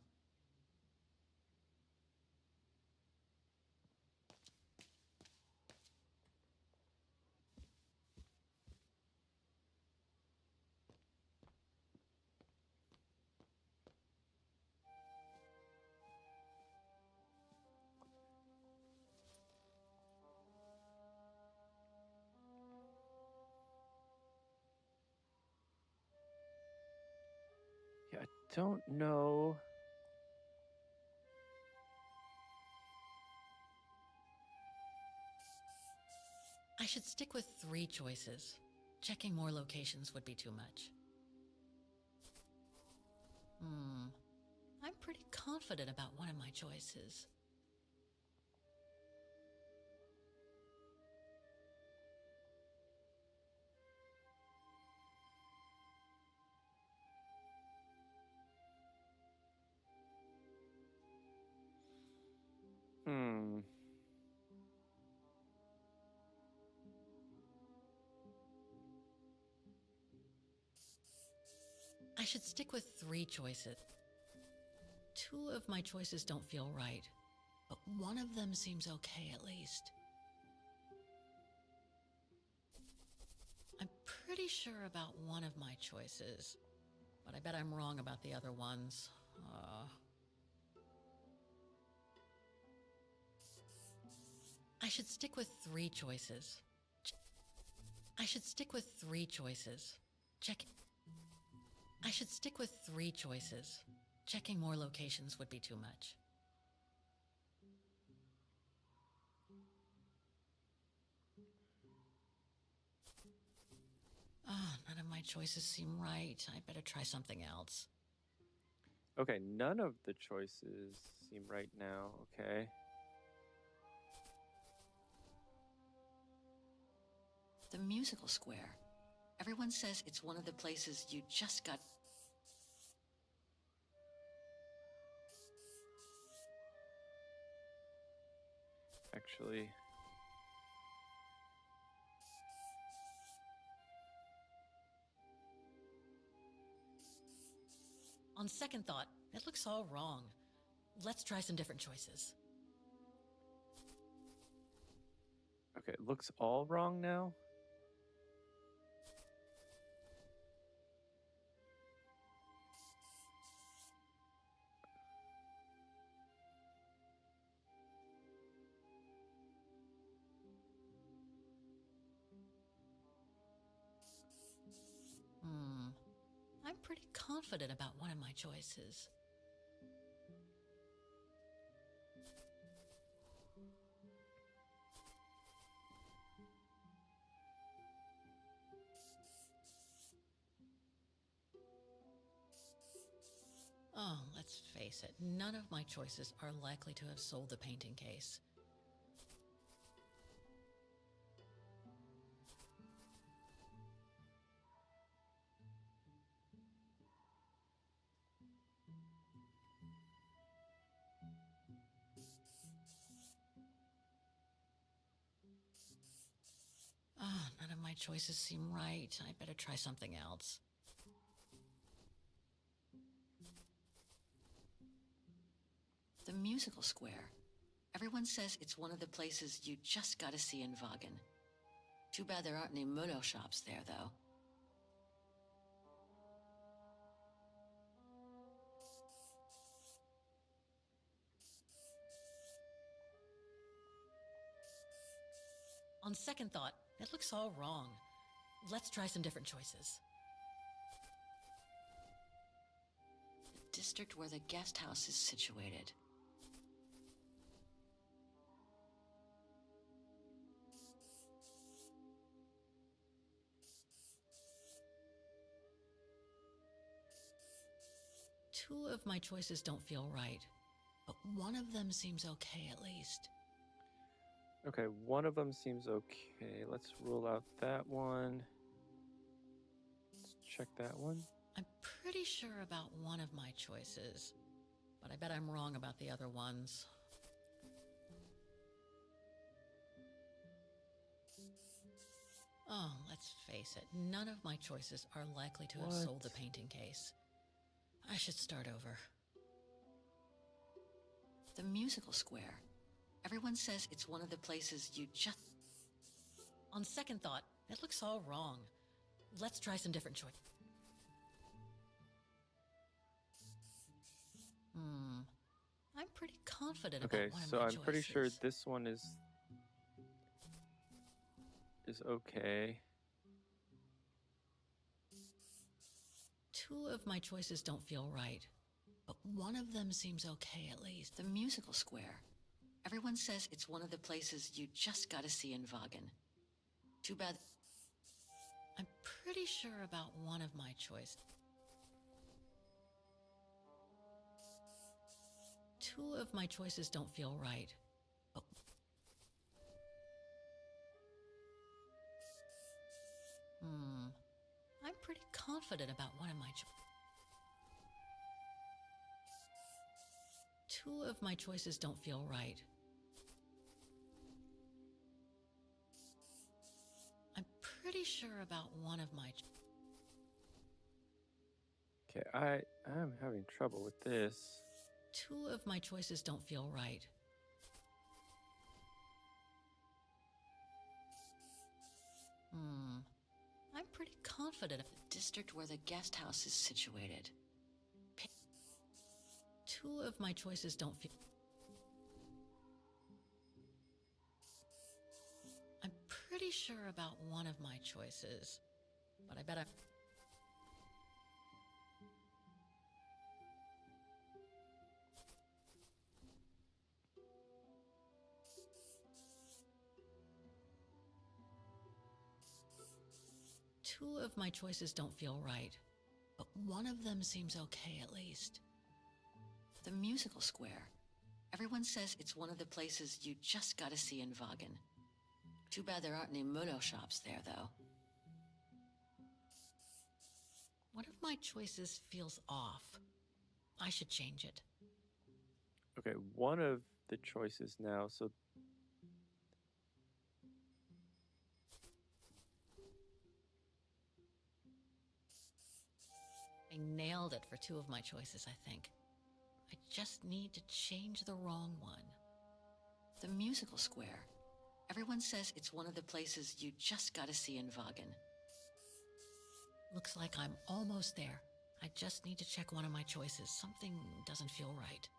Yeah, I don't know. I should stick with 3 choices. Checking more locations would be too much. I'm pretty confident about one of my choices. I should stick with 3 choices. 2 of my choices don't feel right, but one of them seems okay at least. I'm pretty sure about one of my choices, but I bet I'm wrong about the other ones. I should stick with 3 choices. I should stick with 3 choices. I should stick with 3 choices. Checking more locations would be too much. None of my choices seem right. I better try something else. Okay, none of the choices seem right now. Okay. The musical square. Everyone says it's one of the places you just got... Actually... On second thought, it looks all wrong. Let's try some different choices. Okay, it looks all wrong now? I'm pretty confident about one of my choices. Let's face it, none of my choices are likely to have sold the painting case. None of my choices seem right. I better try something else. The musical square. Everyone says it's one of the places you just gotta see in Vagen. Too bad there aren't any model shops there, though. On second thought, it looks all wrong. Let's try some different choices. The district where the guest house is situated. Two of my choices don't feel right, but one of them seems okay at least. Okay, one of them seems okay. Let's rule out that one. Let's check that one. I'm pretty sure about one of my choices, but I bet I'm wrong about the other ones. Oh, let's face it, none of my choices are likely to have sold the painting case. I should start over. The musical square. Everyone says it's one of the places you just... On second thought, it looks all wrong. Let's try some different choices. I'm pretty confident about one of my choices. Okay, so I'm pretty sure this one is okay. Two of my choices don't feel right, but one of them seems okay at least. The musical square. Everyone says it's one of the places you just gotta see in Vagen. Too bad... I'm pretty sure about one of my choices. Two of my choices don't feel right, but... I'm pretty confident about one of my choices. Two of my choices don't feel right. I'm pretty sure about one of my... Okay, I'm having trouble with this. Two of my choices don't feel right. I'm pretty confident of the district where the guest house is situated. Two of my choices don't feel... I'm pretty sure about one of my choices, but I bet I... Two of my choices don't feel right, but one of them seems okay at least. The musical square. Everyone says it's one of the places you just gotta see in Vagen. Too bad there aren't any model shops there, though. One of my choices feels off. I should change it. Okay, one of the choices now, so... I nailed it for two of my choices, I think. I just need to change the wrong one. The musical square. Everyone says it's one of the places you just gotta see in Vagen. Looks like I'm almost there. I just need to check one of my choices. Something doesn't feel right.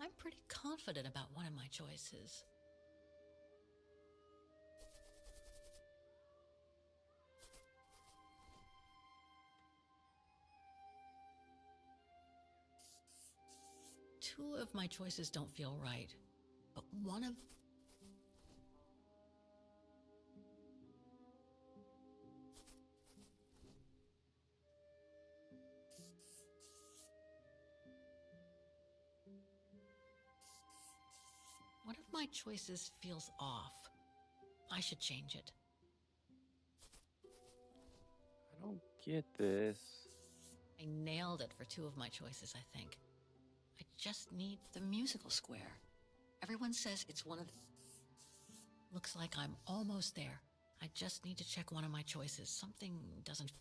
I'm pretty confident about one of my choices. Two of my choices don't feel right, but one of... One of my choices feels off. I should change it. I don't get this. I nailed it for two of my choices, I think. I just need... The musical square. Everyone says it's one of... Looks like I'm almost there. I just need to check one of my choices. Something doesn't...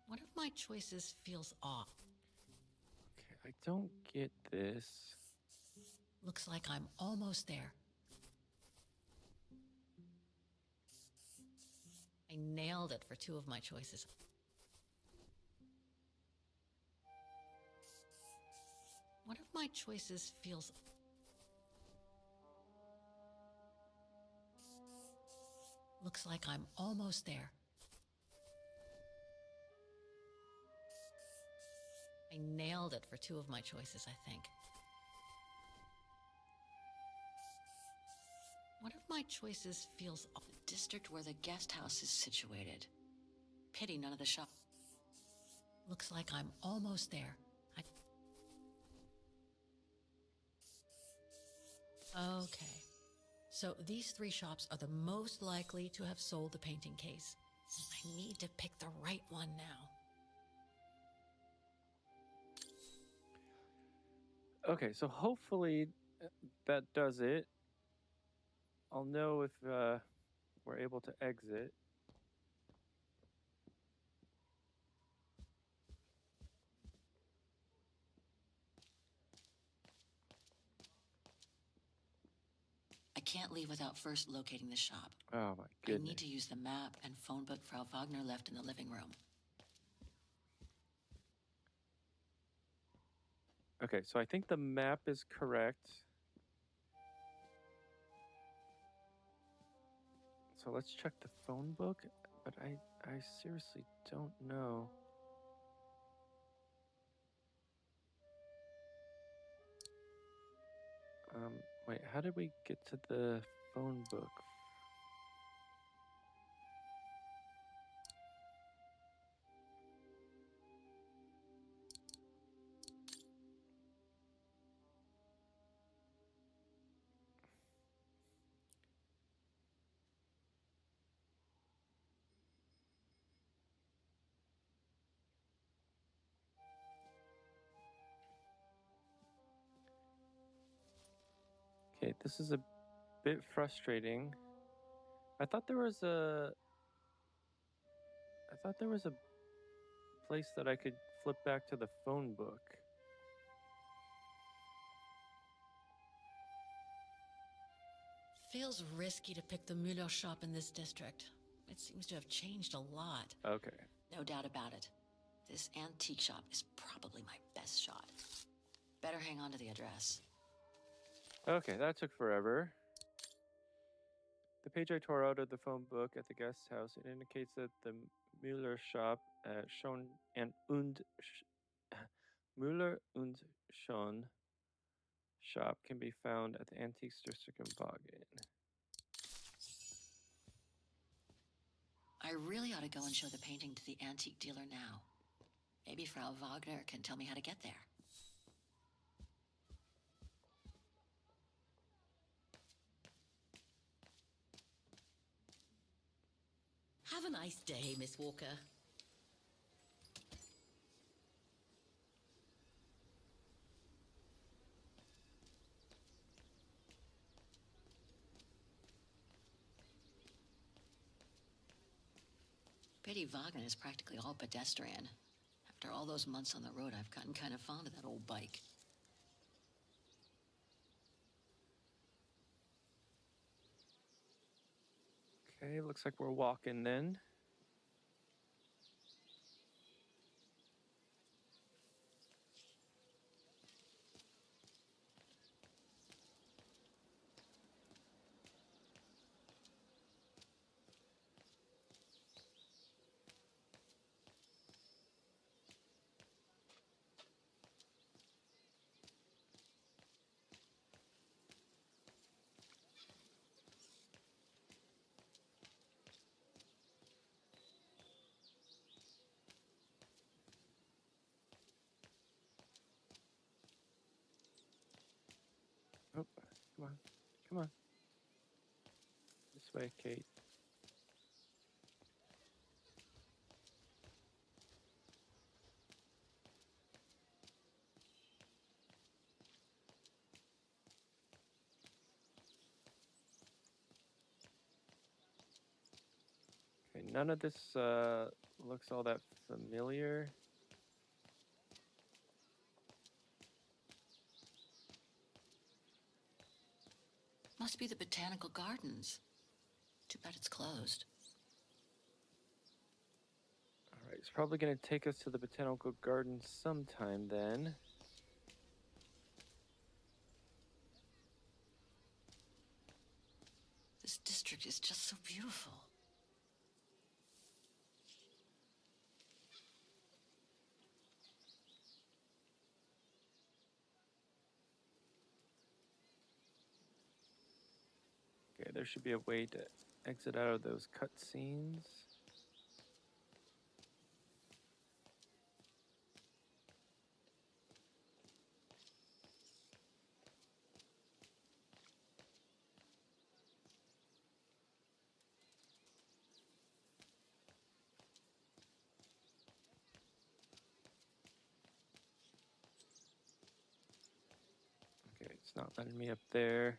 One of my choices feels off. Okay, I don't get this. Looks like I'm almost there. I nailed it for two of my choices. One of my choices feels... Looks like I'm almost there. I nailed it for two of my choices, I think. One of my choices feels... The district where the guest house is situated. Pity none of the shop. Looks like I'm almost there. Okay. So these three shops are the most likely to have sold the painting case. I need to pick the right one now. Okay, so hopefully that does it. I'll know if we're able to exit. I can't leave without first locating the shop. Oh my goodness. I need to use the map and phone book Frau Wagner left in the living room. Okay, so I think the map is correct. So let's check the phone book, but I seriously don't know. Wait, how did we get to the phone book? Okay, this is a bit frustrating. I thought there was a place that I could flip back to the phone book. Feels risky to pick the Müller shop in this district. It seems to have changed a lot. Okay. No doubt about it. This antique shop is probably my best shot. Better hang on to the address. Okay, that took forever. The page I tore out of the phone book at the guest house, it indicates that the Müller shop, Schon und Müller und Schon shop can be found at the Antiques District in Wagen. I really ought to go and show the painting to the antique dealer now. Maybe Frau Wagner can tell me how to get there. Have a nice day, Miss Walker. Pity Wagner is practically all pedestrian. After all those months on the road, I've gotten kind of fond of that old bike. Okay, looks like we're walking then. Oh, come on. Come on. This way, Kate. none of this looks all that familiar. Must be the botanical gardens. Too bad it's closed. All right, it's probably going to take us to the botanical gardens sometime then. This district is just so beautiful. Okay, there should be a way to exit out of those cutscenes. Okay, it's not letting me up there.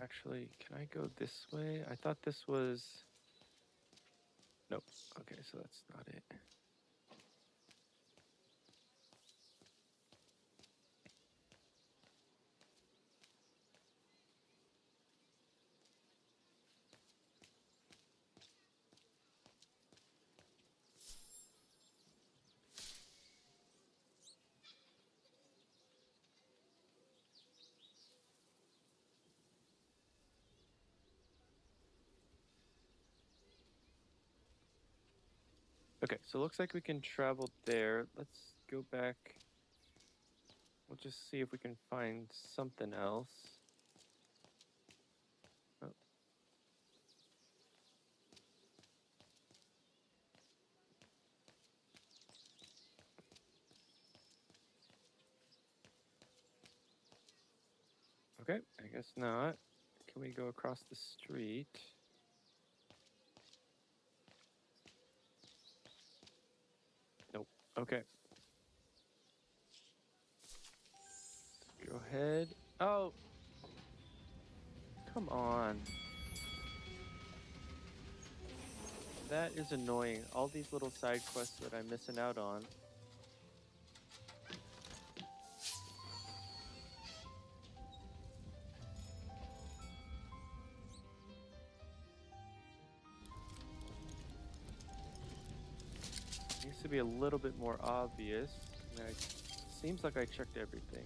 Actually, can I go this way? I thought this was... Nope. Okay, so that's not it. Okay, so it looks like we can travel there. Let's go back. We'll just see if we can find something else. Oh. Okay, I guess not. Can we go across the street? Nope. Okay. Go ahead. Oh! Come on. That is annoying. All these little side quests that I'm missing out on. Needs to be a little bit more obvious. I mean, seems like I checked everything.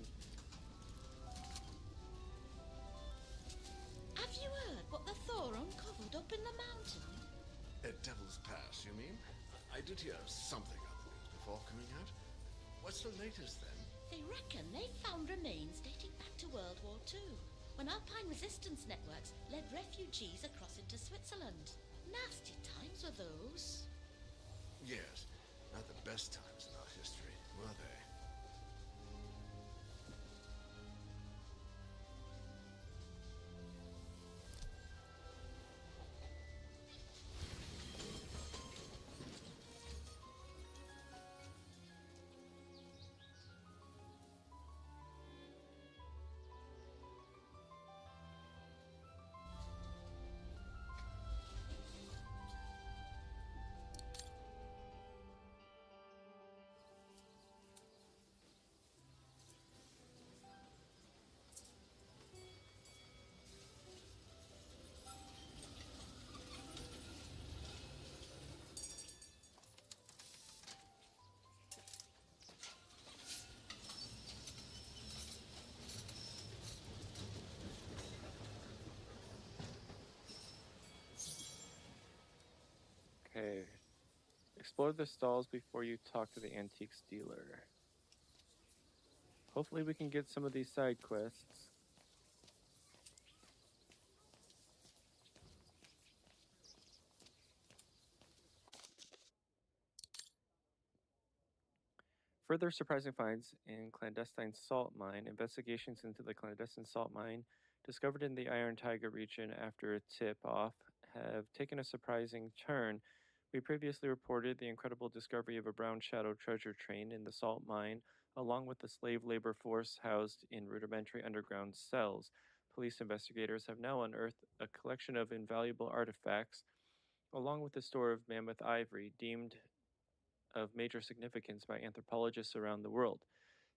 Have you heard what the Thor uncovered up in the mountain? At Devil's Pass, you mean? I did hear something on the news before coming out. What's the latest then? They reckon they found remains dating back to World War II, when Alpine resistance networks led refugees across into Switzerland. Nasty times were those. Yes, not the best times in our history, were they? Okay. Explore the stalls before you talk to the antiques dealer. Hopefully we can get some of these side quests. Further surprising finds in clandestine salt mine. Investigations into the clandestine salt mine discovered in the Iron Tiger region after a tip-off have taken a surprising turn, We previously reported the incredible discovery of a brown shadow treasure train in the salt mine, along with the slave labor force housed in rudimentary underground cells. Police investigators have now unearthed a collection of invaluable artifacts, along with a store of mammoth ivory deemed of major significance by anthropologists around the world.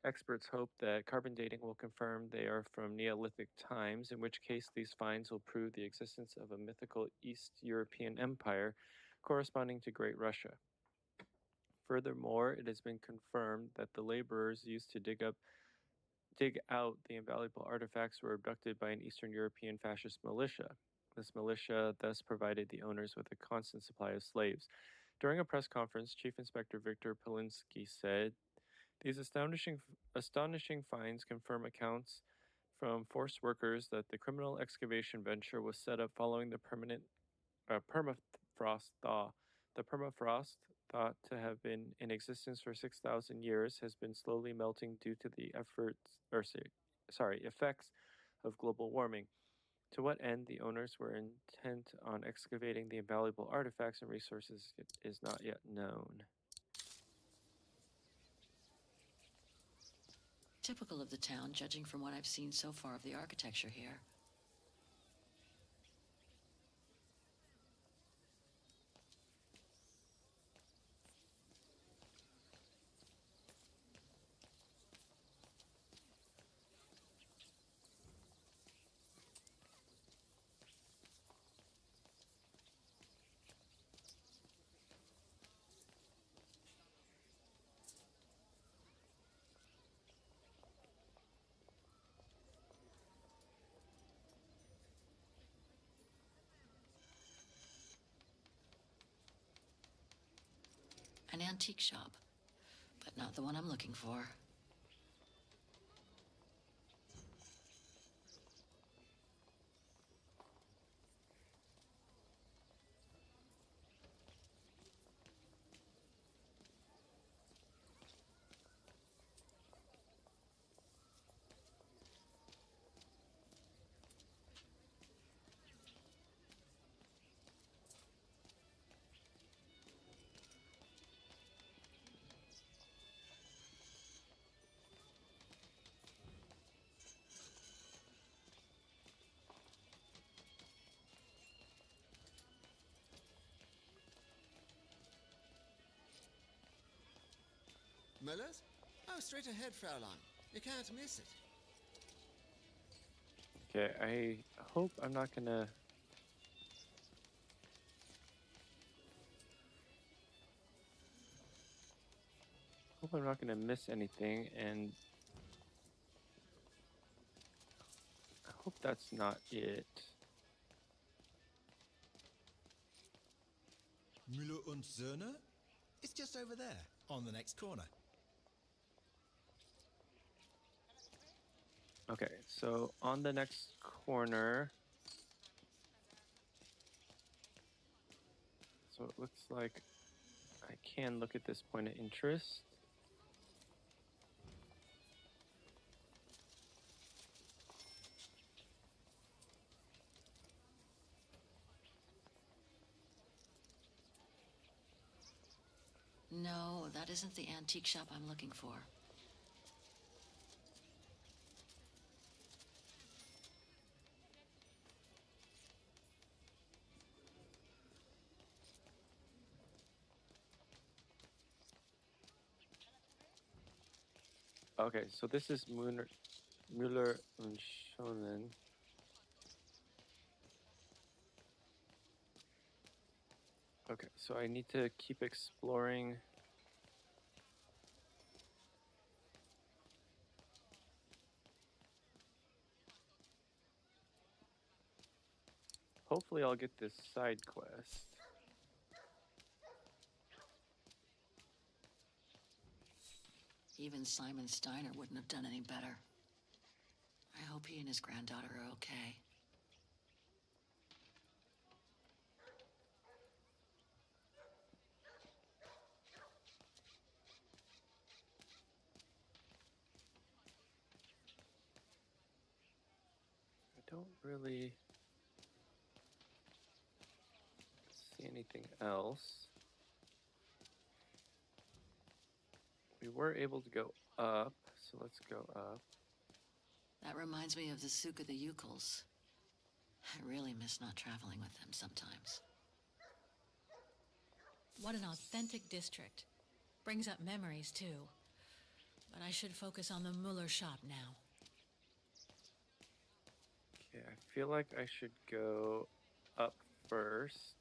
Experts hope that carbon dating will confirm they are from Neolithic times, in which case these finds will prove the existence of a mythical East European empire corresponding to Great Russia. Furthermore, it has been confirmed that the laborers used to dig out the invaluable artifacts were abducted by an Eastern European fascist militia. This militia thus provided the owners with a constant supply of slaves. During a press conference, Chief Inspector Victor Polinsky said, "These astonishing finds confirm accounts from forced workers that the criminal excavation venture was set up following the permafrost thaw. The permafrost, thought to have been in existence for 6,000 years, has been slowly melting due to the effects of global warming. To what end the owners were intent on excavating the invaluable artifacts and resources is not yet known." Typical of the town, judging from what I've seen so far of the architecture here. An antique shop, but not the one I'm looking for. Miller's? Oh, straight ahead, Fraulein. You can't miss it. Okay, I hope I'm not gonna... miss anything, and I hope that's not it. Müller und Söhne? It's just over there, on the next corner. Okay, so on the next corner, so it looks like I can look at this point of interest. No, that isn't the antique shop I'm looking for. Okay, so this is Müller und Schonen. Okay, so I need to keep exploring. Hopefully I'll get this side quest. Even Simon Steiner wouldn't have done any better. I hope he and his granddaughter are okay. I don't really see anything else. we were able to go up, so let's go up. That reminds me of the souk of the Ukals. I really miss not traveling with them sometimes. What an authentic district. Brings up memories, too. But I should focus on the Muller shop now. Okay, I feel like I should go up first.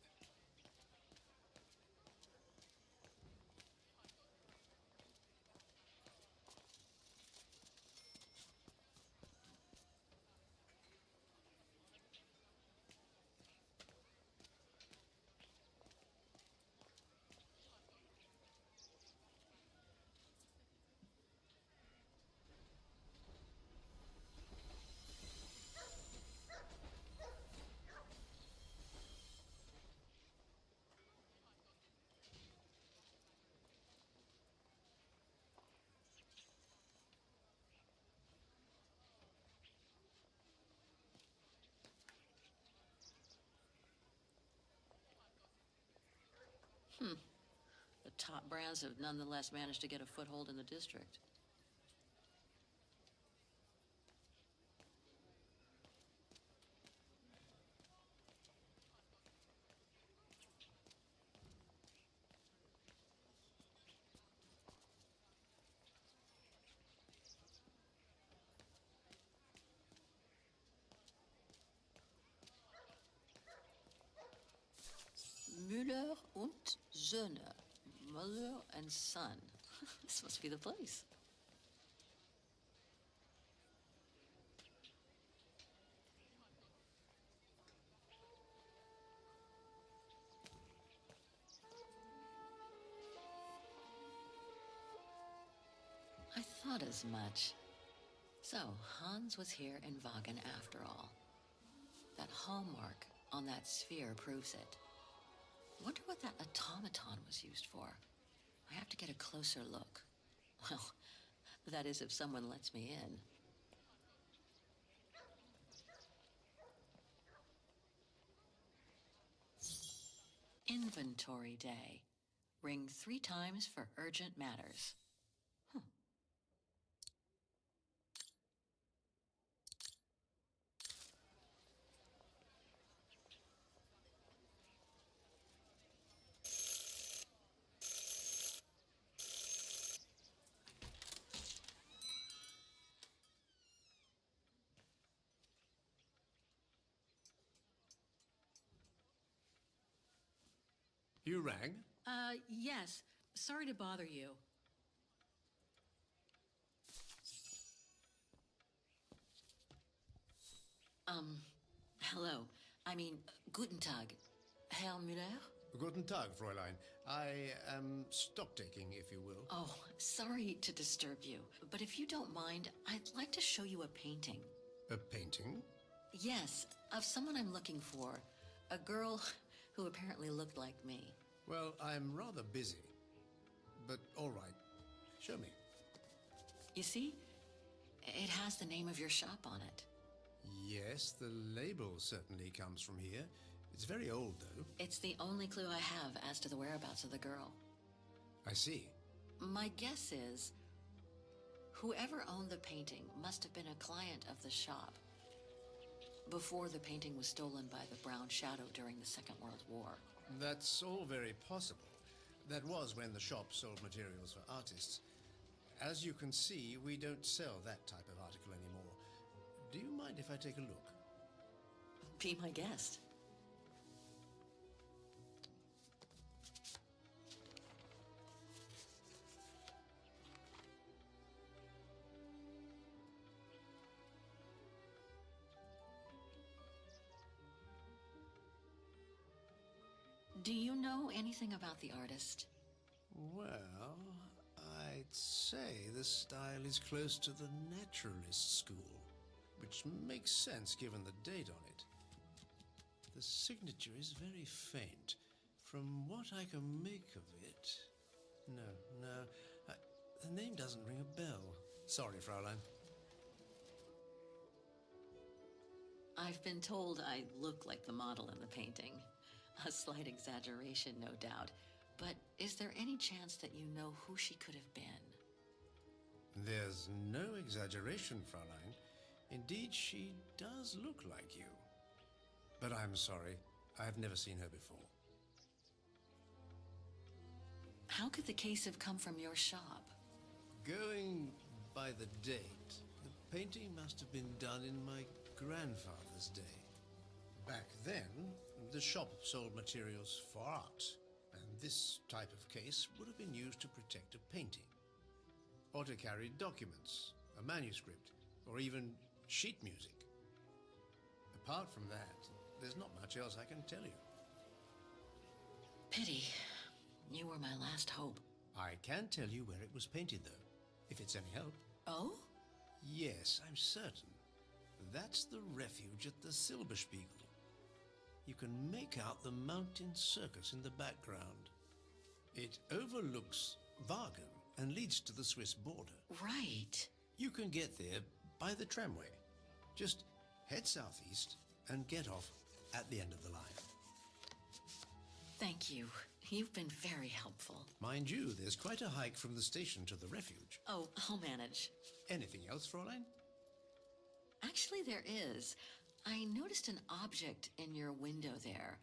The top brands have nonetheless managed to get a foothold in the district. Müller und Söhne. Mother and son. This must be the place. I thought as much. So, Hans was here in Wagen after all. That hallmark on that sphere proves it. Wonder what that automaton was used for. I have to get a closer look. Well, that is if someone lets me in. Inventory day. Ring 3 times for urgent matters. You rang? Yes. Sorry to bother you. Hello. I mean, guten Tag. Herr Müller? Guten Tag, Fräulein. I am stock-taking, if you will. Oh, sorry to disturb you, but if you don't mind, I'd like to show you a painting. A painting? Yes, of someone I'm looking for. A girl who apparently looked like me. Well, I'm rather busy. But all right. Show me. You see? It has the name of your shop on it. Yes, the label certainly comes from here. It's very old, though. It's the only clue I have as to the whereabouts of the girl. I see. My guess is, whoever owned the painting must have been a client of the shop before the painting was stolen by the Brown Shadow during the Second World War. That's all very possible. That was when the shop sold materials for artists. As you can see, we don't sell that type of article anymore. Do you mind if I take a look? Be my guest. Do you know anything about the artist? Well, I'd say the style is close to the Naturalist school, which makes sense given the date on it. The signature is very faint. From what I can make of it... No, the name doesn't ring a bell. Sorry, Fraulein. I've been told I look like the model in the painting. A slight exaggeration, no doubt. But is there any chance that you know who she could have been? There's no exaggeration, Fräulein. Indeed, she does look like you. But I'm sorry, I've never seen her before. How could the case have come from your shop? Going by the date, the painting must have been done in my grandfather's day. Back then, the shop sold materials for art, and this type of case would have been used to protect a painting. Or to carry documents, a manuscript, or even sheet music. Apart from that, there's not much else I can tell you. Pity. You were my last hope. I can tell you where it was painted, though, if it's any help. Oh? Yes, I'm certain. That's the refuge at the Silberspiegel. You can make out the mountain circus in the background. It overlooks Wagen and leads to the Swiss border. Right. You can get there by the tramway. Just head southeast and get off at the end of the line. Thank you. You've been very helpful. Mind you, there's quite a hike from the station to the refuge. Oh, I'll manage. Anything else, Fräulein? Actually, there is. I noticed an object in your window there.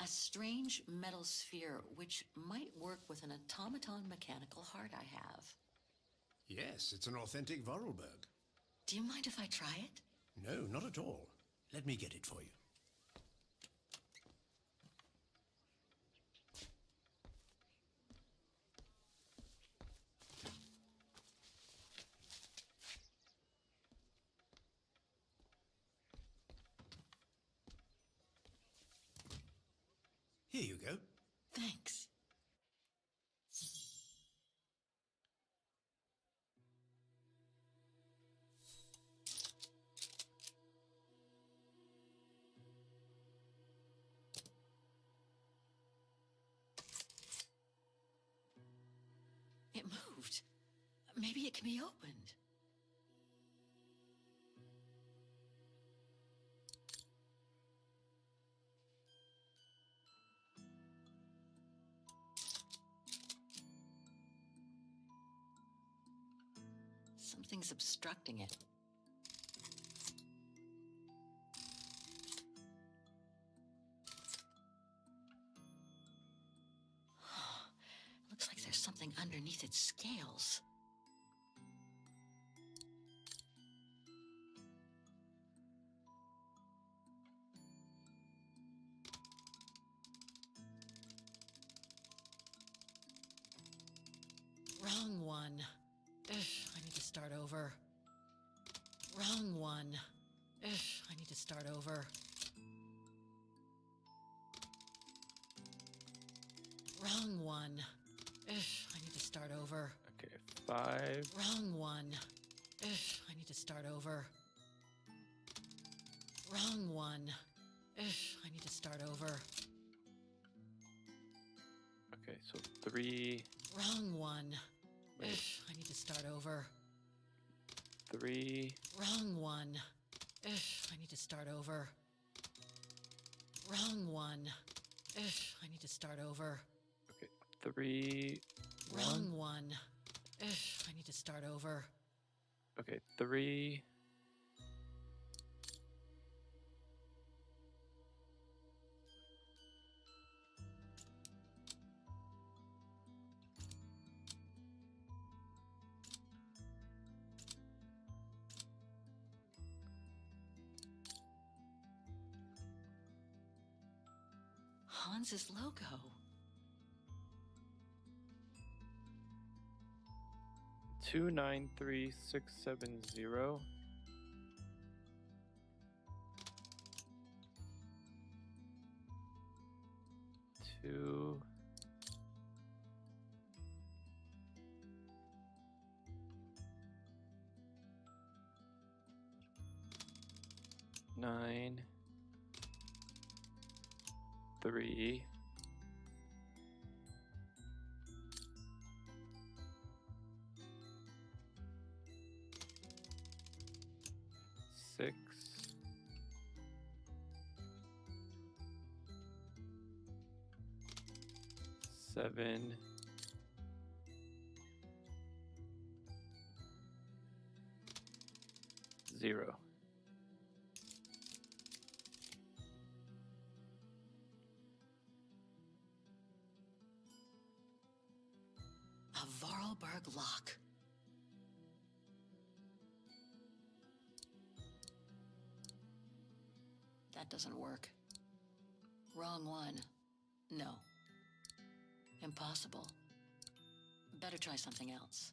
A strange metal sphere which might work with an automaton mechanical heart I have. Yes, it's an authentic Vorarlberg. Do you mind if I try it? No, not at all. Let me get it for you. Here you go. Thanks. It moved. Maybe it can be opened. Something's obstructing it. Looks like there's something underneath its scales. Wrong one. Ugh, I need to start over. Wrong one. Ugh, I need to start over. Wrong one. Ugh, I need to start over. Okay, 5. Wrong one. Ugh, I need to start over. Wrong one. Ugh, I need to start over. Okay, so 3. Wrong one. Wait. Ugh, I need to start over. 3. Wrong one. Ugh, I need to start over. Wrong one. Ugh, I need to start over. Okay, 3. Wrong one. Ugh, I need to start over. Okay, 3. Hans's logo. 293670. 2. 9. 3. 6. 7. 0. A Vorarlberg lock. That doesn't work. Wrong one. No. Impossible. Better try something else.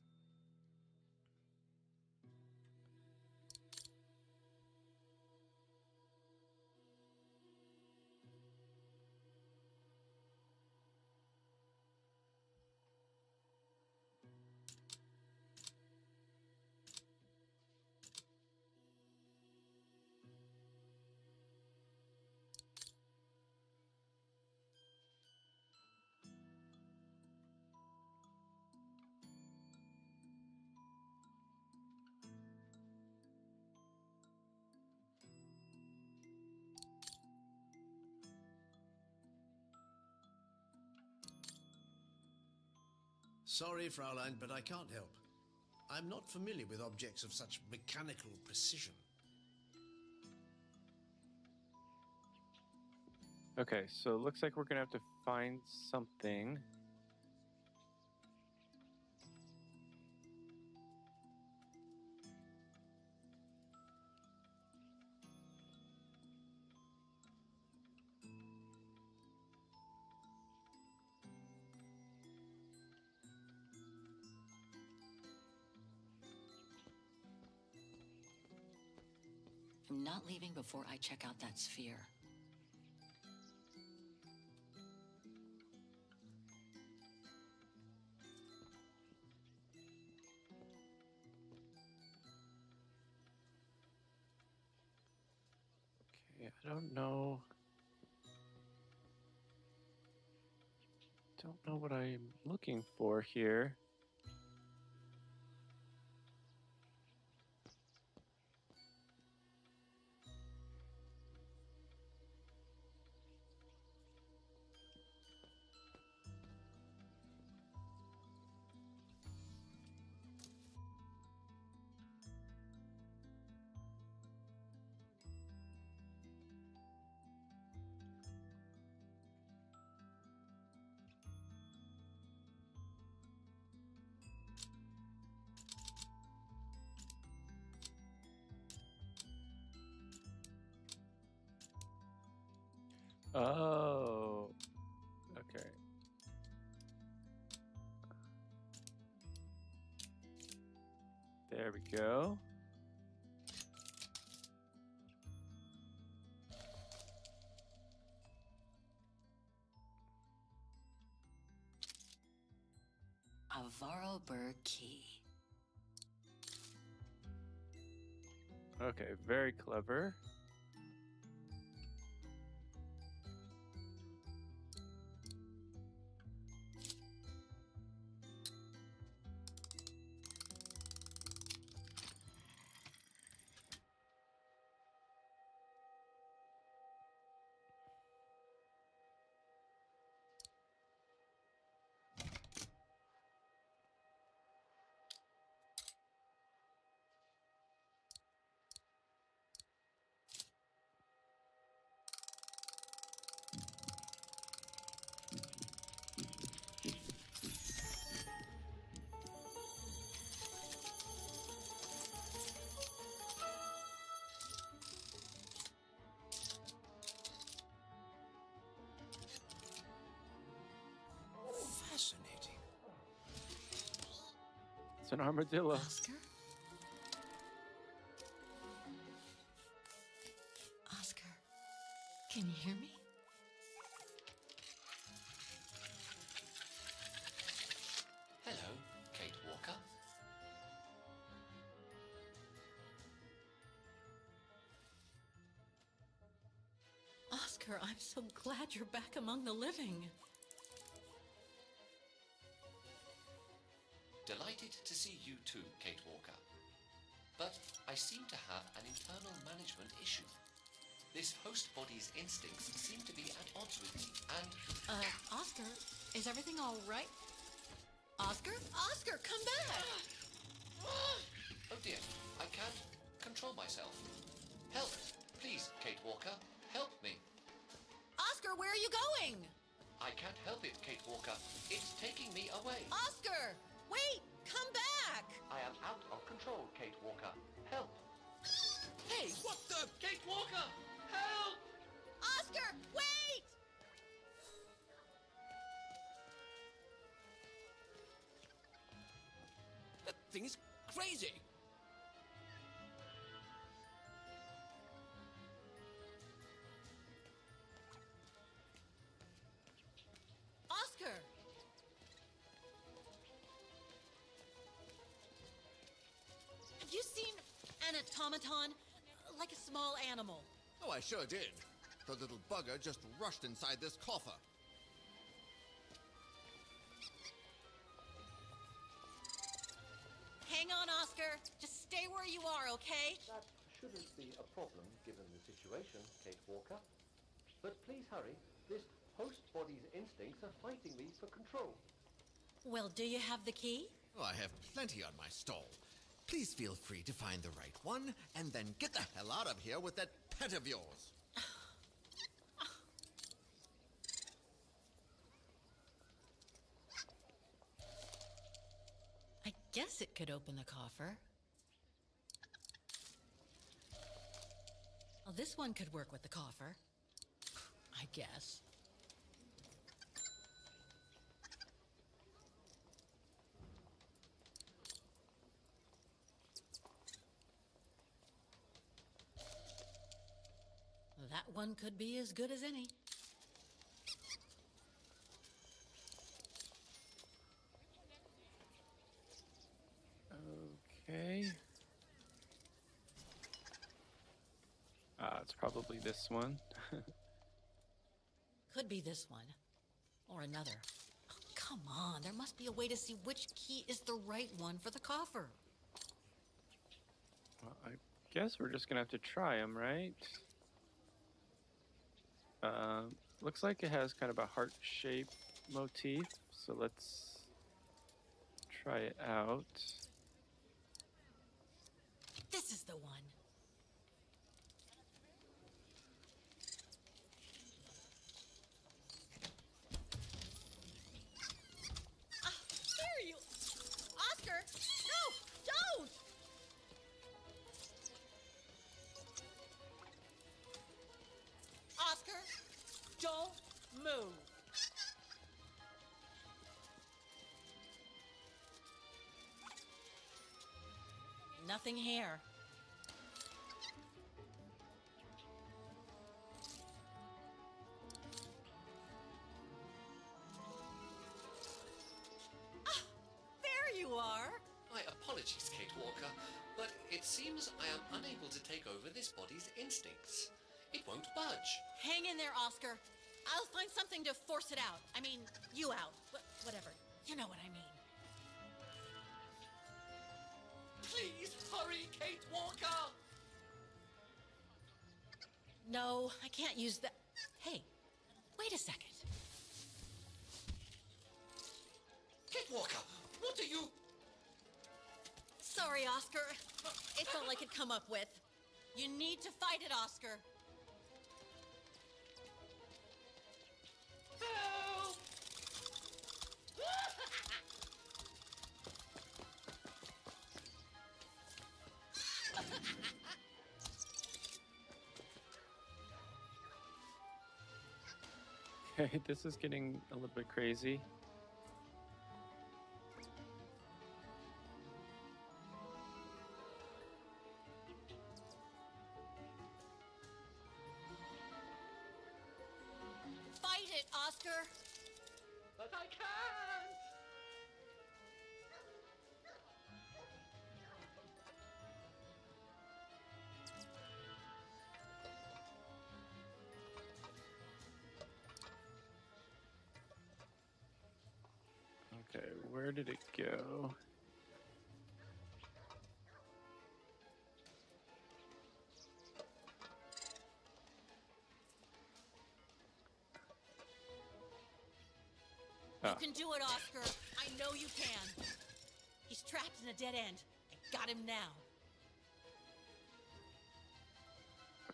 Sorry, Fraulein, but I can't help. I'm not familiar with objects of such mechanical precision. Okay, so it looks like we're gonna have to find something. I'm not leaving before I check out that sphere. Okay, I don't know. Don't know what I'm looking for here. Oh, okay. There we go. A Vorarlberg key. Okay, very clever. Fascinating. It's an armadillo. Oscar? Oscar, can you hear me? Hello, Kate Walker. Oscar, I'm so glad you're back among the living. Delighted to see you too, Kate Walker. But I seem to have an internal management issue. This host body's instincts seem to be at odds with me, and... Oscar, is everything all right? Oscar? Oscar, come back! Oh dear, I can't control control myself. Help! Please, Kate Walker, help me. Oscar, where are you going? I can't help it, Kate Walker. It's taking me away. Oscar! Wait! Come back! I am out of control, Kate Walker. Help! Hey, what the? Kate Walker! Help! Oscar, wait! That thing is crazy. Oscar! Have you seen an automaton? Like a small animal. Oh, I sure did. The little bugger just rushed inside this coffer. Hang on, Oscar. Just stay where you are, okay? That shouldn't be a problem given the situation, Kate Walker. But please hurry. This host body's instincts are fighting me for control. Well, do you have the key? Oh, I have plenty on my stall. Please feel free to find the right one, and then get the hell out of here with that pet of yours. I guess it could open the coffer. Well, this one could work with the coffer. I guess. That one could be as good as any. Okay. It's probably this one. Could be this one. Or another. Oh, come on, there must be a way to see which key is the right one for the coffer. Well, I guess we're just gonna have to try them, right? Looks like it has kind of a heart-shaped motif, so let's try it out. This is the one. There you... Oscar! No! Don't! Oscar, don't move. Nothing here. There you are. My apologies, Kate Walker, but it seems I am unable to take over this body's instincts. It won't budge. Hang in there, Oscar. I'll find something to force it out. I mean, you out. Whatever. You know what I mean. Please hurry, Kate Walker! No, I can't use that. Hey, wait a second. Kate Walker, what are you... Sorry, Oscar. It's all I could come up with. You need to fight it, Oscar. Help! Okay, this is getting a little bit crazy. Fight it, Oscar. But I can't! Okay, where did it go? You can do it, Oscar. I know you can. He's trapped in a dead end. I got him now.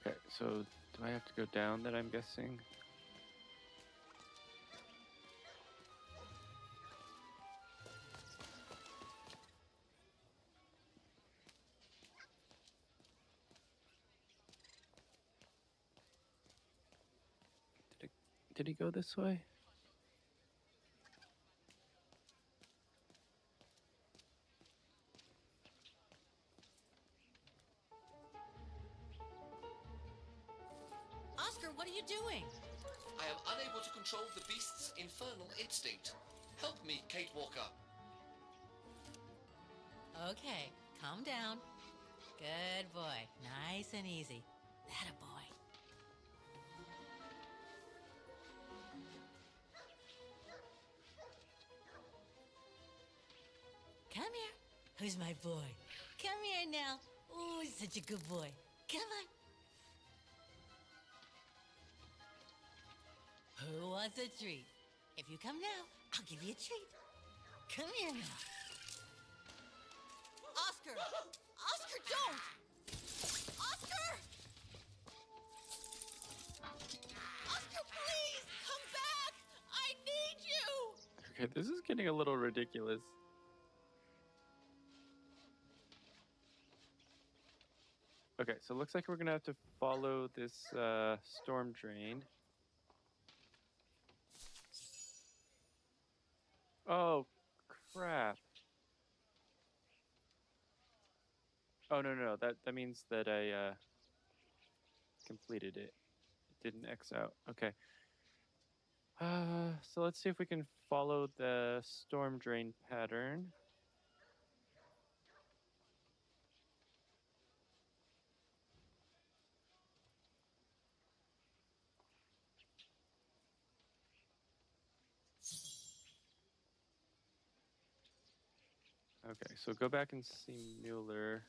Okay, so do I have to go down then, I'm guessing? Did he go this way? Oscar, what are you doing? I am unable to control the beast's infernal instinct. Help me, Kate Walker. Okay, calm down. Good boy. Nice and easy. That a boy. Come here. Who's my boy? Come here now. Oh, such a good boy. Come on. Who wants a treat? If you come now, I'll give you a treat. Come here now. Oscar! Oscar, don't! Oscar! Oscar, please, come back! I need you! Okay, this is getting a little ridiculous. Okay, so it looks like we're gonna have to follow this storm drain. Oh, crap. Oh, no. That means that I completed it. It didn't X out. Okay. So let's see if we can follow the storm drain pattern. Okay, so go back and see Mueller.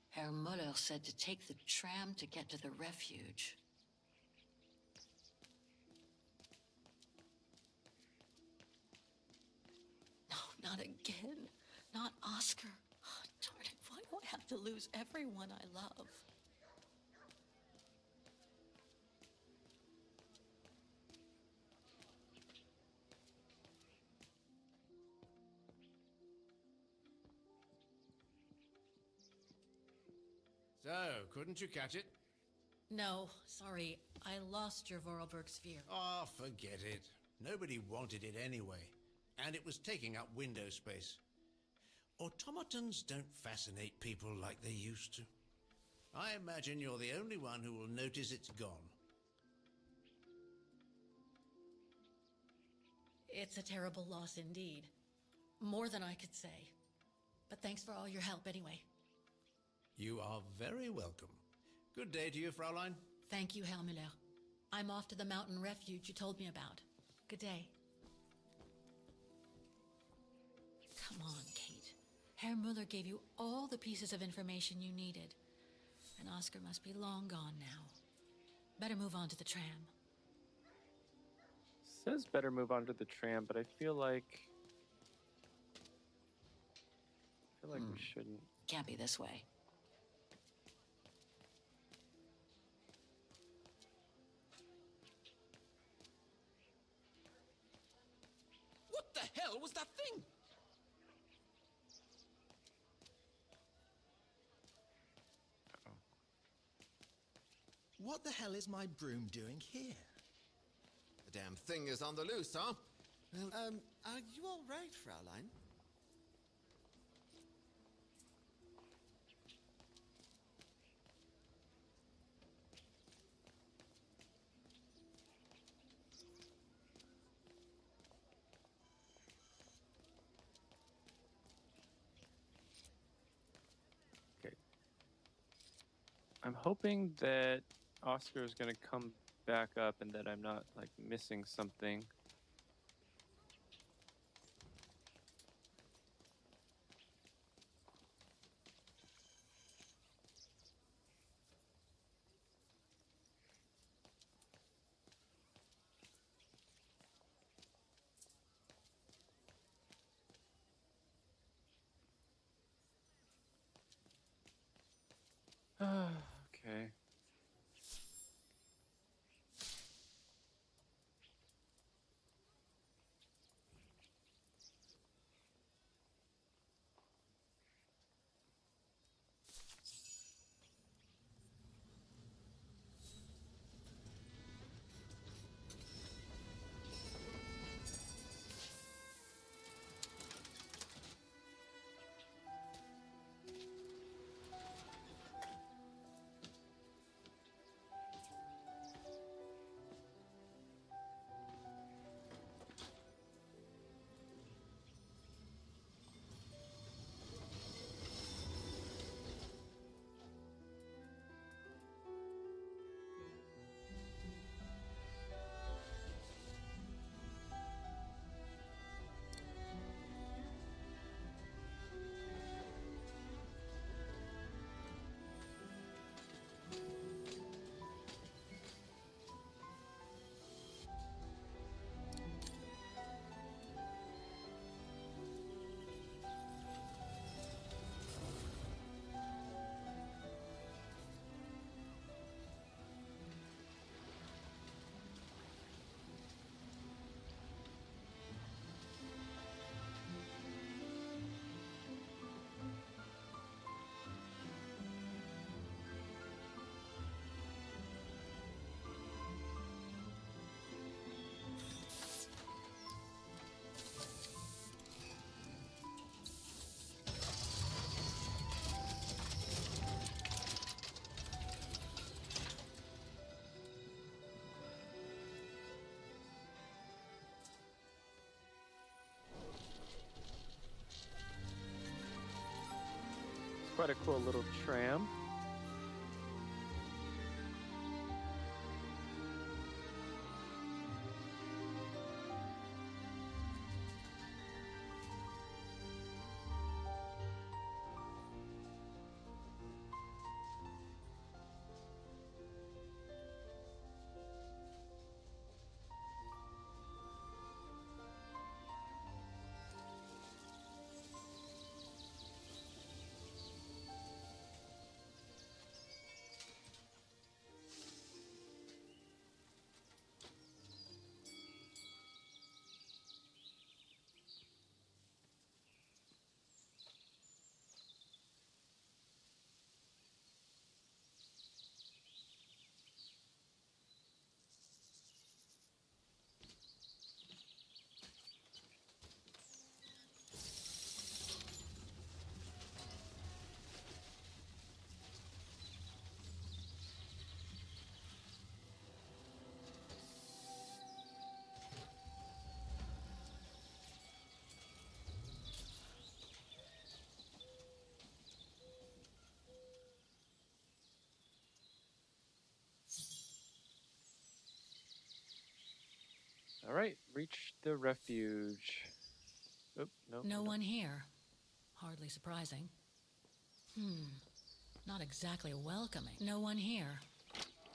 Herr Muller said to take the tram to get to the refuge. No, not again. Not Oscar. Oh, darn it, why do I have to lose everyone I love? So, couldn't you catch it? No, sorry. I lost your Vorarlberg sphere. Oh, forget it. Nobody wanted it anyway. And it was taking up window space. Automatons don't fascinate people like they used to. I imagine you're the only one who will notice it's gone. It's a terrible loss indeed. More than I could say. But thanks for all your help anyway. You are very welcome. Good day to you, Fraulein. Thank you, Herr Müller. I'm off to the mountain refuge you told me about. Good day. Come on, Kate. Herr Müller gave you all the pieces of information you needed. And Oscar must be long gone now. Better move on to the tram. Says better move on to the tram, but I feel like we shouldn't. Can't be this way. What the hell was that thing? What the hell is my broom doing here? The damn thing is on the loose, huh? Well, are you all right, Fraulein? Okay. I'm hoping that Oscar is going to come back up and that I'm not, like, missing something. Okay. Quite a cool little tram. All right, reach the refuge. Oop, no. No one here. Hardly surprising. Not exactly welcoming. No one here.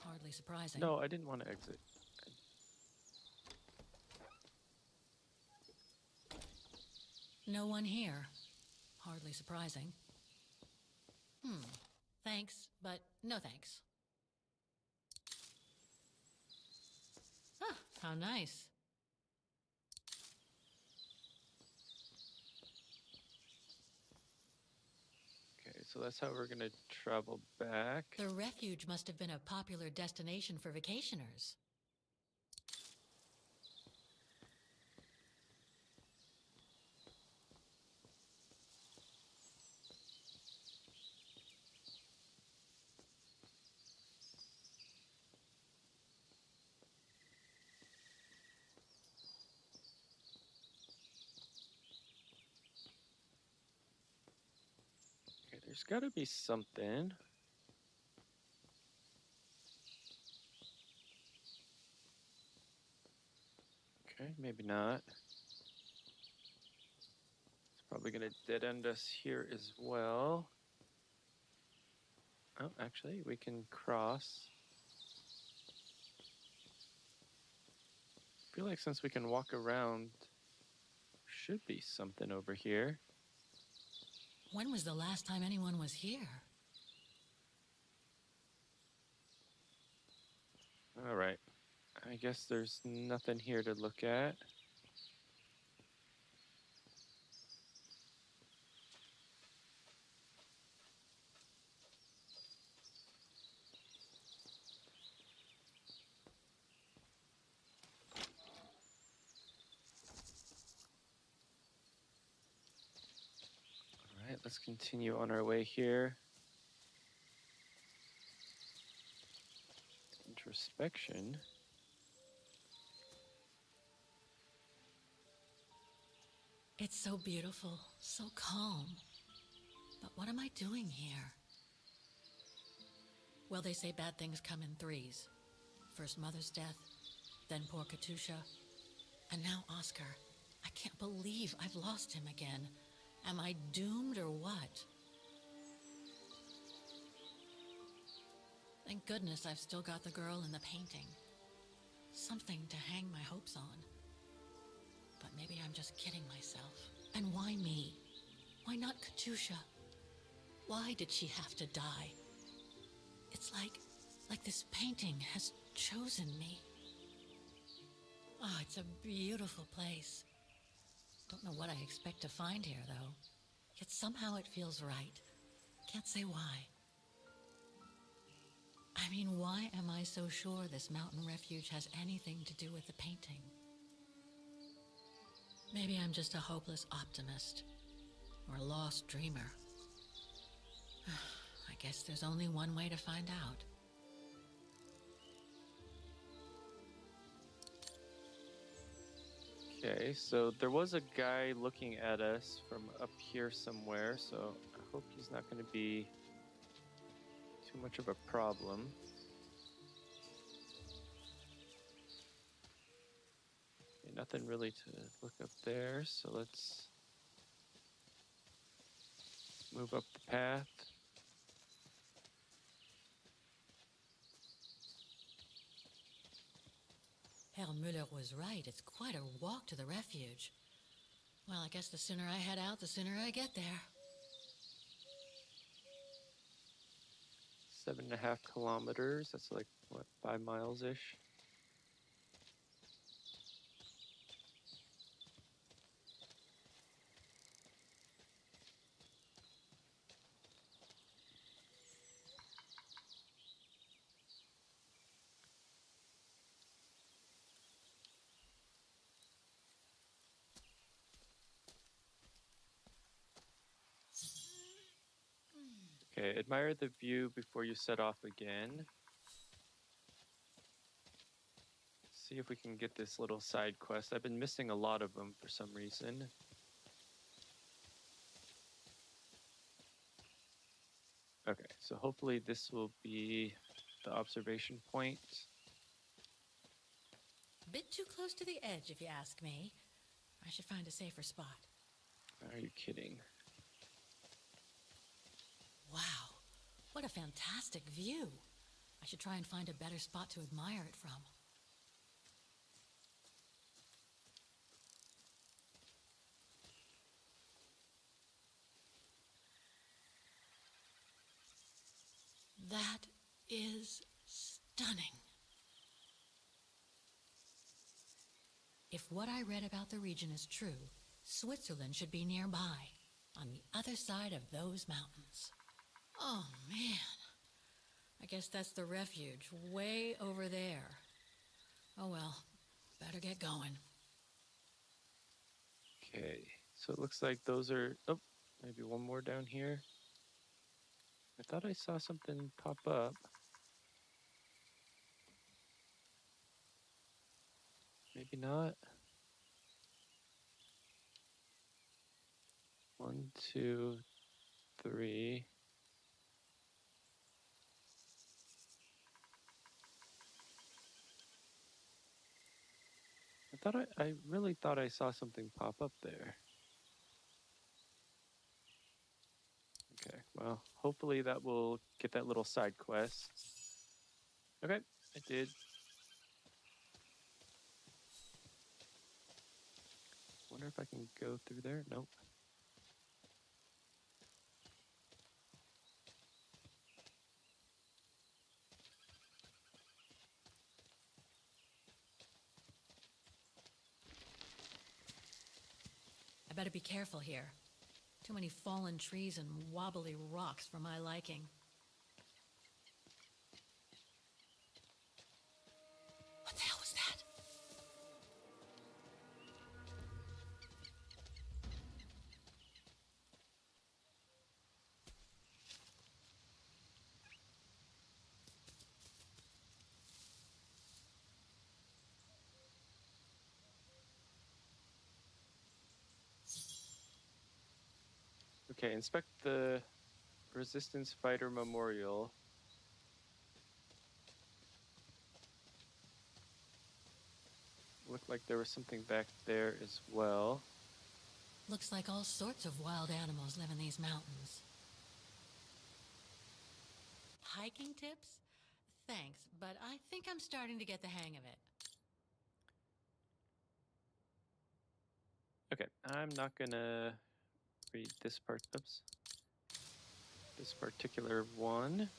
Hardly surprising. No, I didn't want to exit. No one here. Hardly surprising. Thanks, but no thanks. Ah, how nice. Okay, so that's how we're gonna travel back. The refuge must have been a popular destination for vacationers. Okay, there's gotta be something. Okay, maybe not. It's probably gonna dead end us here as well. Oh, actually, we can cross. I feel like since we can walk around, should be something over here. When was the last time anyone was here? I guess there's nothing here to look at. All right, let's continue on our way here. Introspection. It's so beautiful, so calm. But what am I doing here? Well, they say bad things come in threes. First Mother's death, then poor Katusha, and now Oscar. I can't believe I've lost him again. Am I doomed or what? Thank goodness I've still got the girl in the painting. Something to hang my hopes on. But maybe I'm just kidding myself. And why me? Why not Katusha? Why did she have to die? It's like this painting has chosen me. Oh, it's a beautiful place. Don't know what I expect to find here, though. Yet somehow it feels right. Can't say why. I mean, why am I so sure this mountain refuge has anything to do with the painting? Maybe I'm just a hopeless optimist, or a lost dreamer. I guess there's only one way to find out. Okay, so there was a guy looking at us from up here somewhere, so I hope he's not going to be too much of a problem. Okay, nothing really to look up there, so let's move up the path. Herr Müller was right. It's quite a walk to the refuge. Well, I guess the sooner I head out, the sooner I get there. 7.5 kilometers. That's like, what, 5 miles-ish? Okay, admire the view before you set off again. See if we can get this little side quest. I've been missing a lot of them for some reason. Okay, so hopefully this will be the observation point. Bit too close to the edge, if you ask me. I should find a safer spot. Are you kidding? Wow, what a fantastic view. I should try and find a better spot to admire it from. That is stunning. If what I read about the region is true, Switzerland should be nearby, on the other side of those mountains. Oh, man. I guess that's the refuge, way over there. Oh, well, better get going. Okay, so it looks like those are... Oh, maybe one more down here. I thought I saw something pop up. Maybe not. 1, 2, 3. I really thought I saw something pop up there. Okay, well, hopefully that will get that little side quest. Okay, I did. Wonder if I can go through there. Nope. Better be careful here. Too many fallen trees and wobbly rocks for my liking. What the hell was that? Okay, inspect the Resistance Fighter Memorial. Looked like there was something back there as well. Looks like all sorts of wild animals live in these mountains. Hiking tips? Thanks, but I think I'm starting to get the hang of it. Okay, I'm not gonna read this part. Oops. This particular one.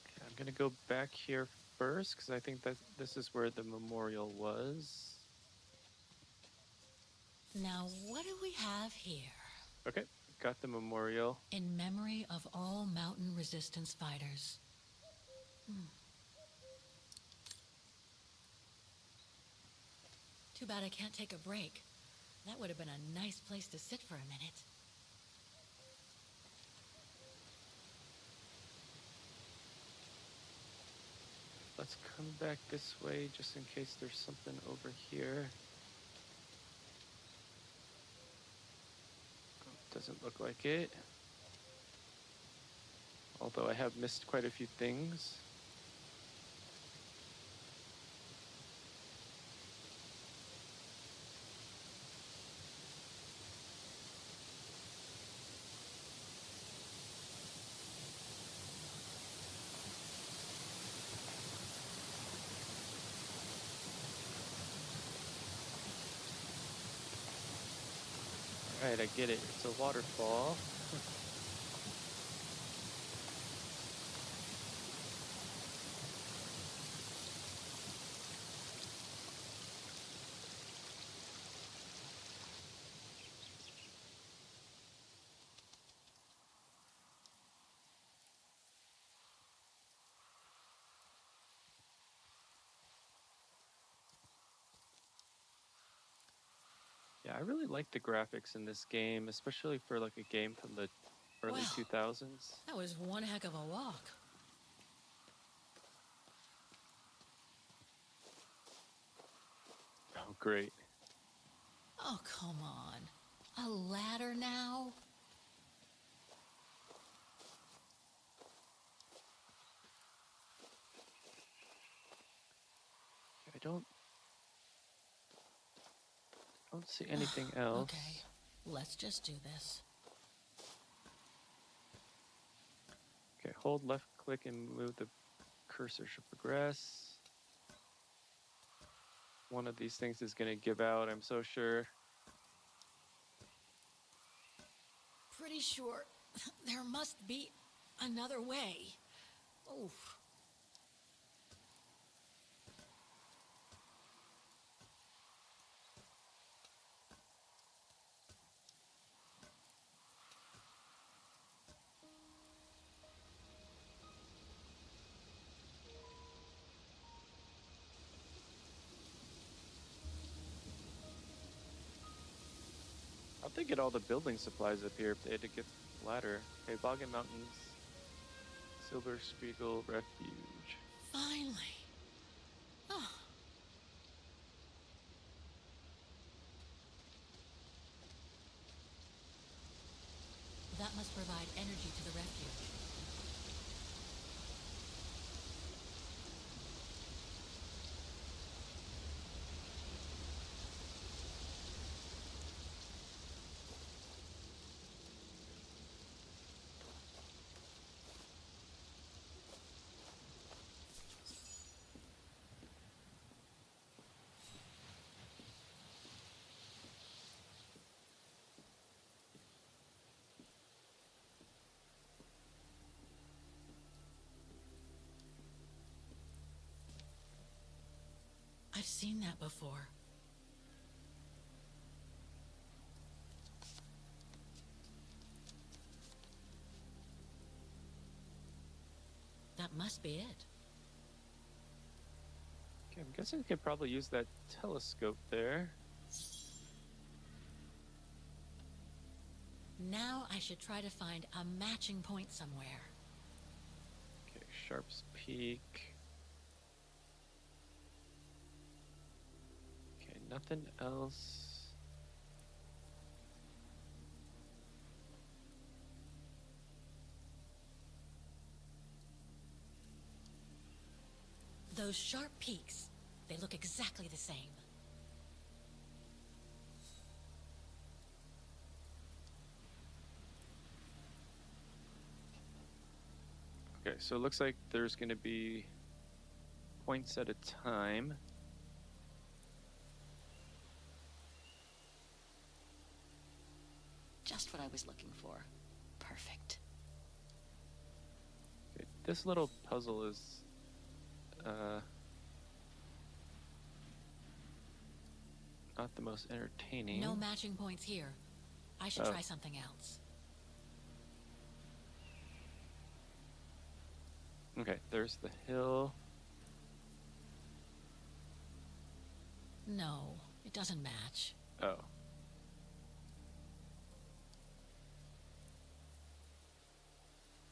Okay, I'm gonna go back here first because I think that this is where the memorial was. Now, what do we have here? Okay, got the memorial. In memory of all mountain resistance fighters. Too bad I can't take a break. That would have been a nice place to sit for a minute. Let's come back this way just in case there's something over here. Oh, doesn't look like it. Although I have missed quite a few things. Alright, I get it. It's a waterfall. Yeah, I really like the graphics in this game, especially for like a game from the early 2000s. That was one heck of a walk. Oh, great. Oh, come on. A ladder now? I don't see anything else. Okay, let's just do this. Okay, hold left click and move the cursor to progress. One of these things is going to give out, I'm so sure. Pretty sure there must be another way. Oh. How'd they get all the building supplies up here if they had to get the ladder? Okay, Boggin Mountains, Silver Spiegel Refuge. Finally. Oh. That must provide energy to the refuge. I've seen that before. That must be it. Okay, I'm guessing we could probably use that telescope there. Now I should try to find a matching point somewhere. Okay, Sharp's Peak. Okay, nothing else. Those sharp peaks, they look exactly the same. Okay, so it looks like there's going to be points at a time. Just what I was looking for. Perfect. Okay, this little puzzle is not the most entertaining. No matching points here. I should try something else. Okay, there's the hill. No, it doesn't match. Oh.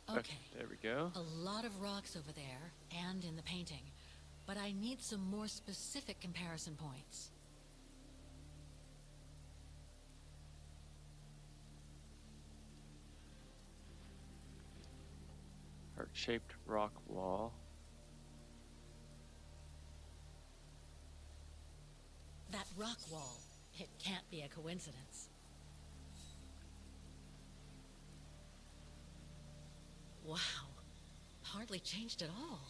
Okay, there we go. A lot of rocks over there, and in the painting. But I need some more specific comparison points. Heart-shaped rock wall. That rock wall, it can't be a coincidence. Wow, hardly changed at all.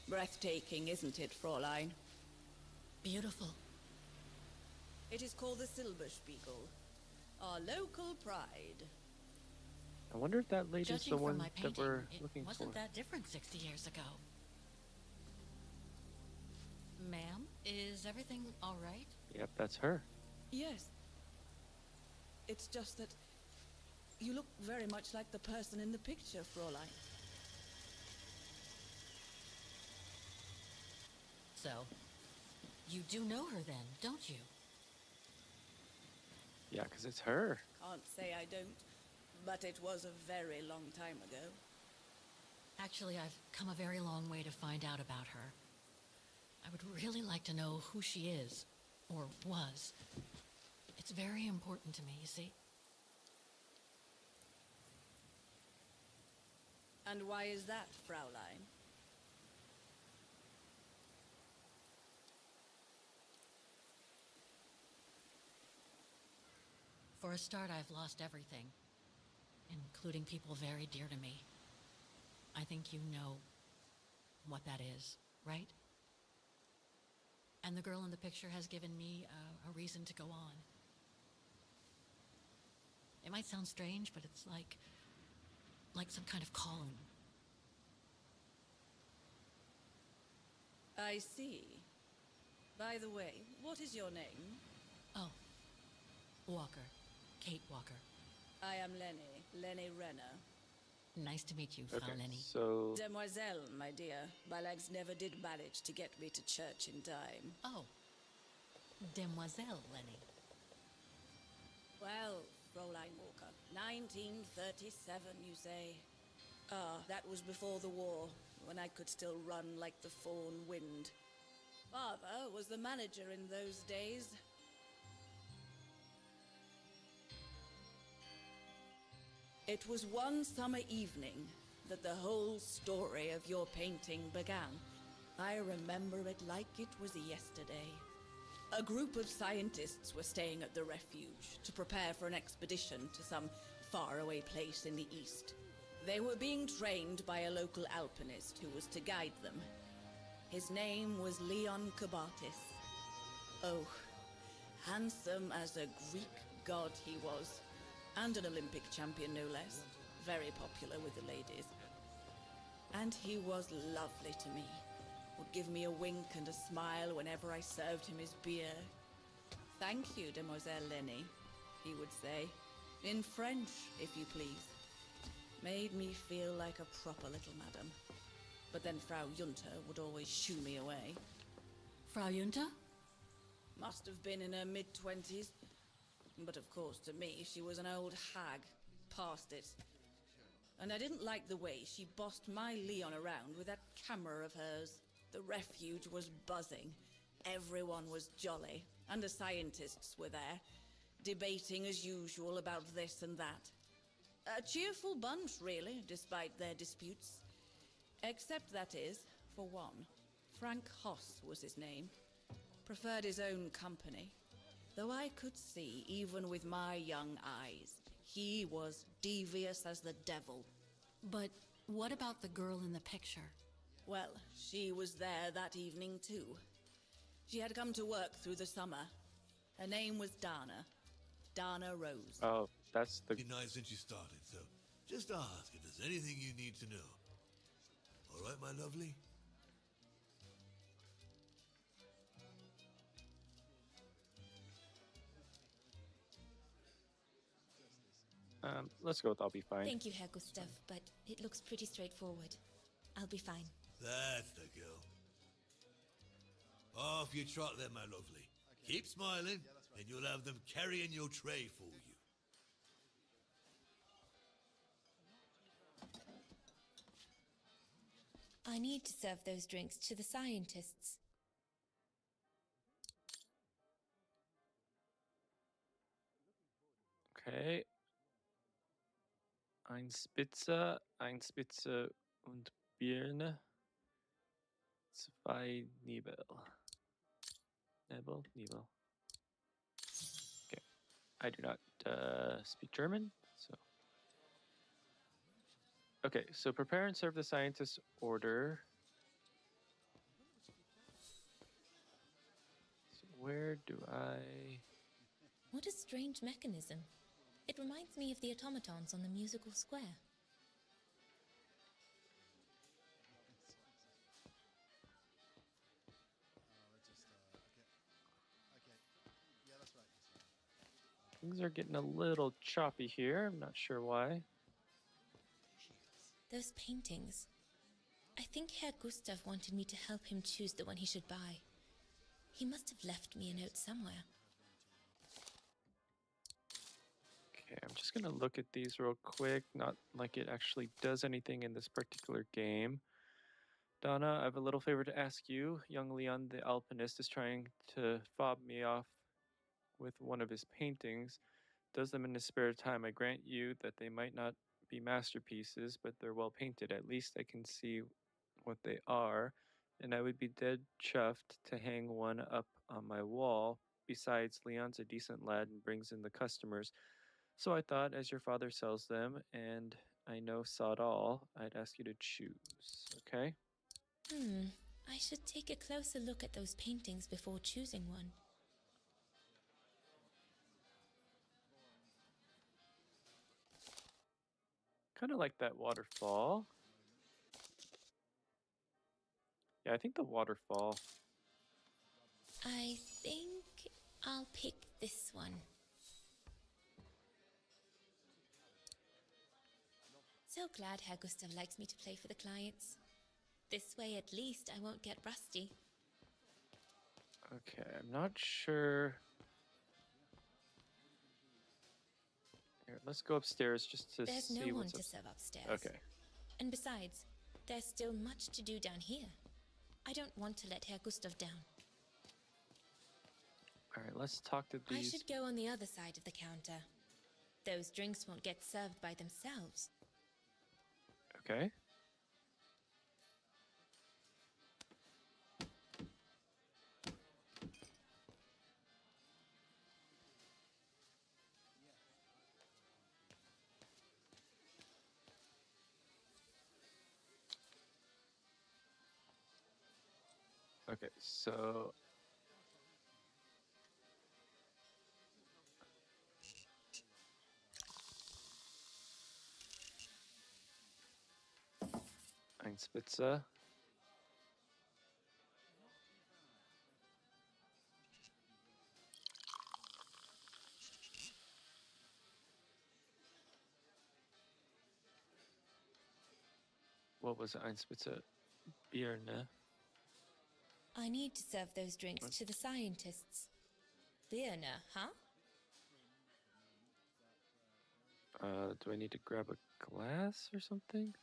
Breathtaking, isn't it, Fräulein? Beautiful. It is called the Silberspiegel, our local pride. I wonder if that lady's Judging the from one my that painting, we're it looking for. wasn't that different 60 years ago. Ma'am, is everything all right? Yep, that's her. Yes. It's just that you look very much like the person in the picture, Fräulein. So, you do know her then, don't you? Yeah, because it's her. Can't say I don't, but it was a very long time ago. Actually, I've come a very long way to find out about her. I would really like to know who she is, or was. It's very important to me, you see. And why is that, Fräulein? For a start, I've lost everything, including people very dear to me. I think you know what that is, right? And the girl in the picture has given me a reason to go on. It might sound strange, but it's like some kind of calling. I see. By the way, what is your name? Oh, Walker. Kate Walker. I am Lenny Renner. Nice to meet you, Frau Lenny. So... Demoiselle, my dear. My legs never did manage to get me to church in time. Oh. Demoiselle Lenny. Well, Fräulein Walker, 1937, you say? Ah, that was before the war, when I could still run like the fawn wind. Father was the manager in those days. It was one summer evening that the whole story of your painting began. I remember it like it was yesterday. A group of scientists were staying at the refuge to prepare for an expedition to some faraway place in the east. They were being trained by a local alpinist who was to guide them. His name was Leon Kabatis. Oh, handsome as a Greek god he was. And an Olympic champion, no less. Very popular with the ladies. And he was lovely to me. would give me a wink and a smile whenever I served him his beer. "Thank you, Demoiselle Lenny," he would say, in French, if you please. Made me feel like a proper little madam. But then Frau Junter would always shoo me away. Frau Junter? Must have been in her mid-20s. But of course, to me, she was an old hag. Past it. And I didn't like the way she bossed my Leon around with that camera of hers. The refuge was buzzing. Everyone was jolly. And the scientists were there, debating as usual about this and that. A cheerful bunch, really, despite their disputes. Except, that is, for one, Frank Hoss was his name. Preferred his own company. Though I could see, even with my young eyes, he was devious as the devil. But what about the girl in the picture? Well, she was there that evening too. She had come to work through the summer. Her name was Dana. Dana Rose. Oh, that's the... Been nice since you started, so just ask if there's anything you need to know. All right, my lovely? Let's go with I'll be fine. Thank you, Herr Gustav, but it looks pretty straightforward. I'll be fine. That's the girl. Off you trot then, my lovely. Keep smiling, and you'll have them carrying your tray for you. I need to serve those drinks to the scientists. Okay. Ein Spitze und Birne. 2 Nebel. Nebel? Okay. I do not speak German, so... Okay, so prepare and serve the scientist's order. So where do I... What a strange mechanism. It reminds me of the automatons on the musical square. Things are getting a little choppy here. I'm not sure why. Those paintings. I think Herr Gustav wanted me to help him choose the one he should buy. He must have left me a note somewhere. Okay, I'm just gonna look at these real quick. Not like it actually does anything in this particular game. Donna, I have a little favor to ask you. Young Leon the alpinist is trying to fob me off with one of his paintings. Does them in his spare time. I grant you that they might not be masterpieces, but they're well painted. At least I can see what they are, and I would be dead chuffed to hang one up on my wall. Besides, Leon's a decent lad and brings in the customers. So I thought, as your father sells them, and I know sod all, I'd ask you to choose, okay? I should take a closer look at those paintings before choosing one. Kind of like that waterfall. Yeah, I think the waterfall. I think I'll pick this one. So glad Herr Gustav likes me to play for the clients. This way, at least, I won't get rusty. Okay, I'm not sure. Here, let's go upstairs just to There's see no one what's to up. serve upstairs. Okay. And besides, there's still much to do down here. I don't want to let Herr Gustav down. All right, let's talk to I these. should go on the other side of the counter. Those drinks won't get served by themselves. Okay. Okay, so ein Spitze. what was Einspitze Birne? I need to serve those drinks to the scientists. Vienna, huh? Do I need to grab a glass or something?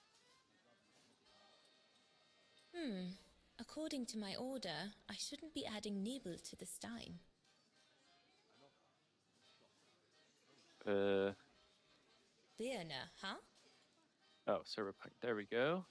According to my order, I shouldn't be adding Nebel to the Stein. Vienna, huh? Oh, server pint. There we go.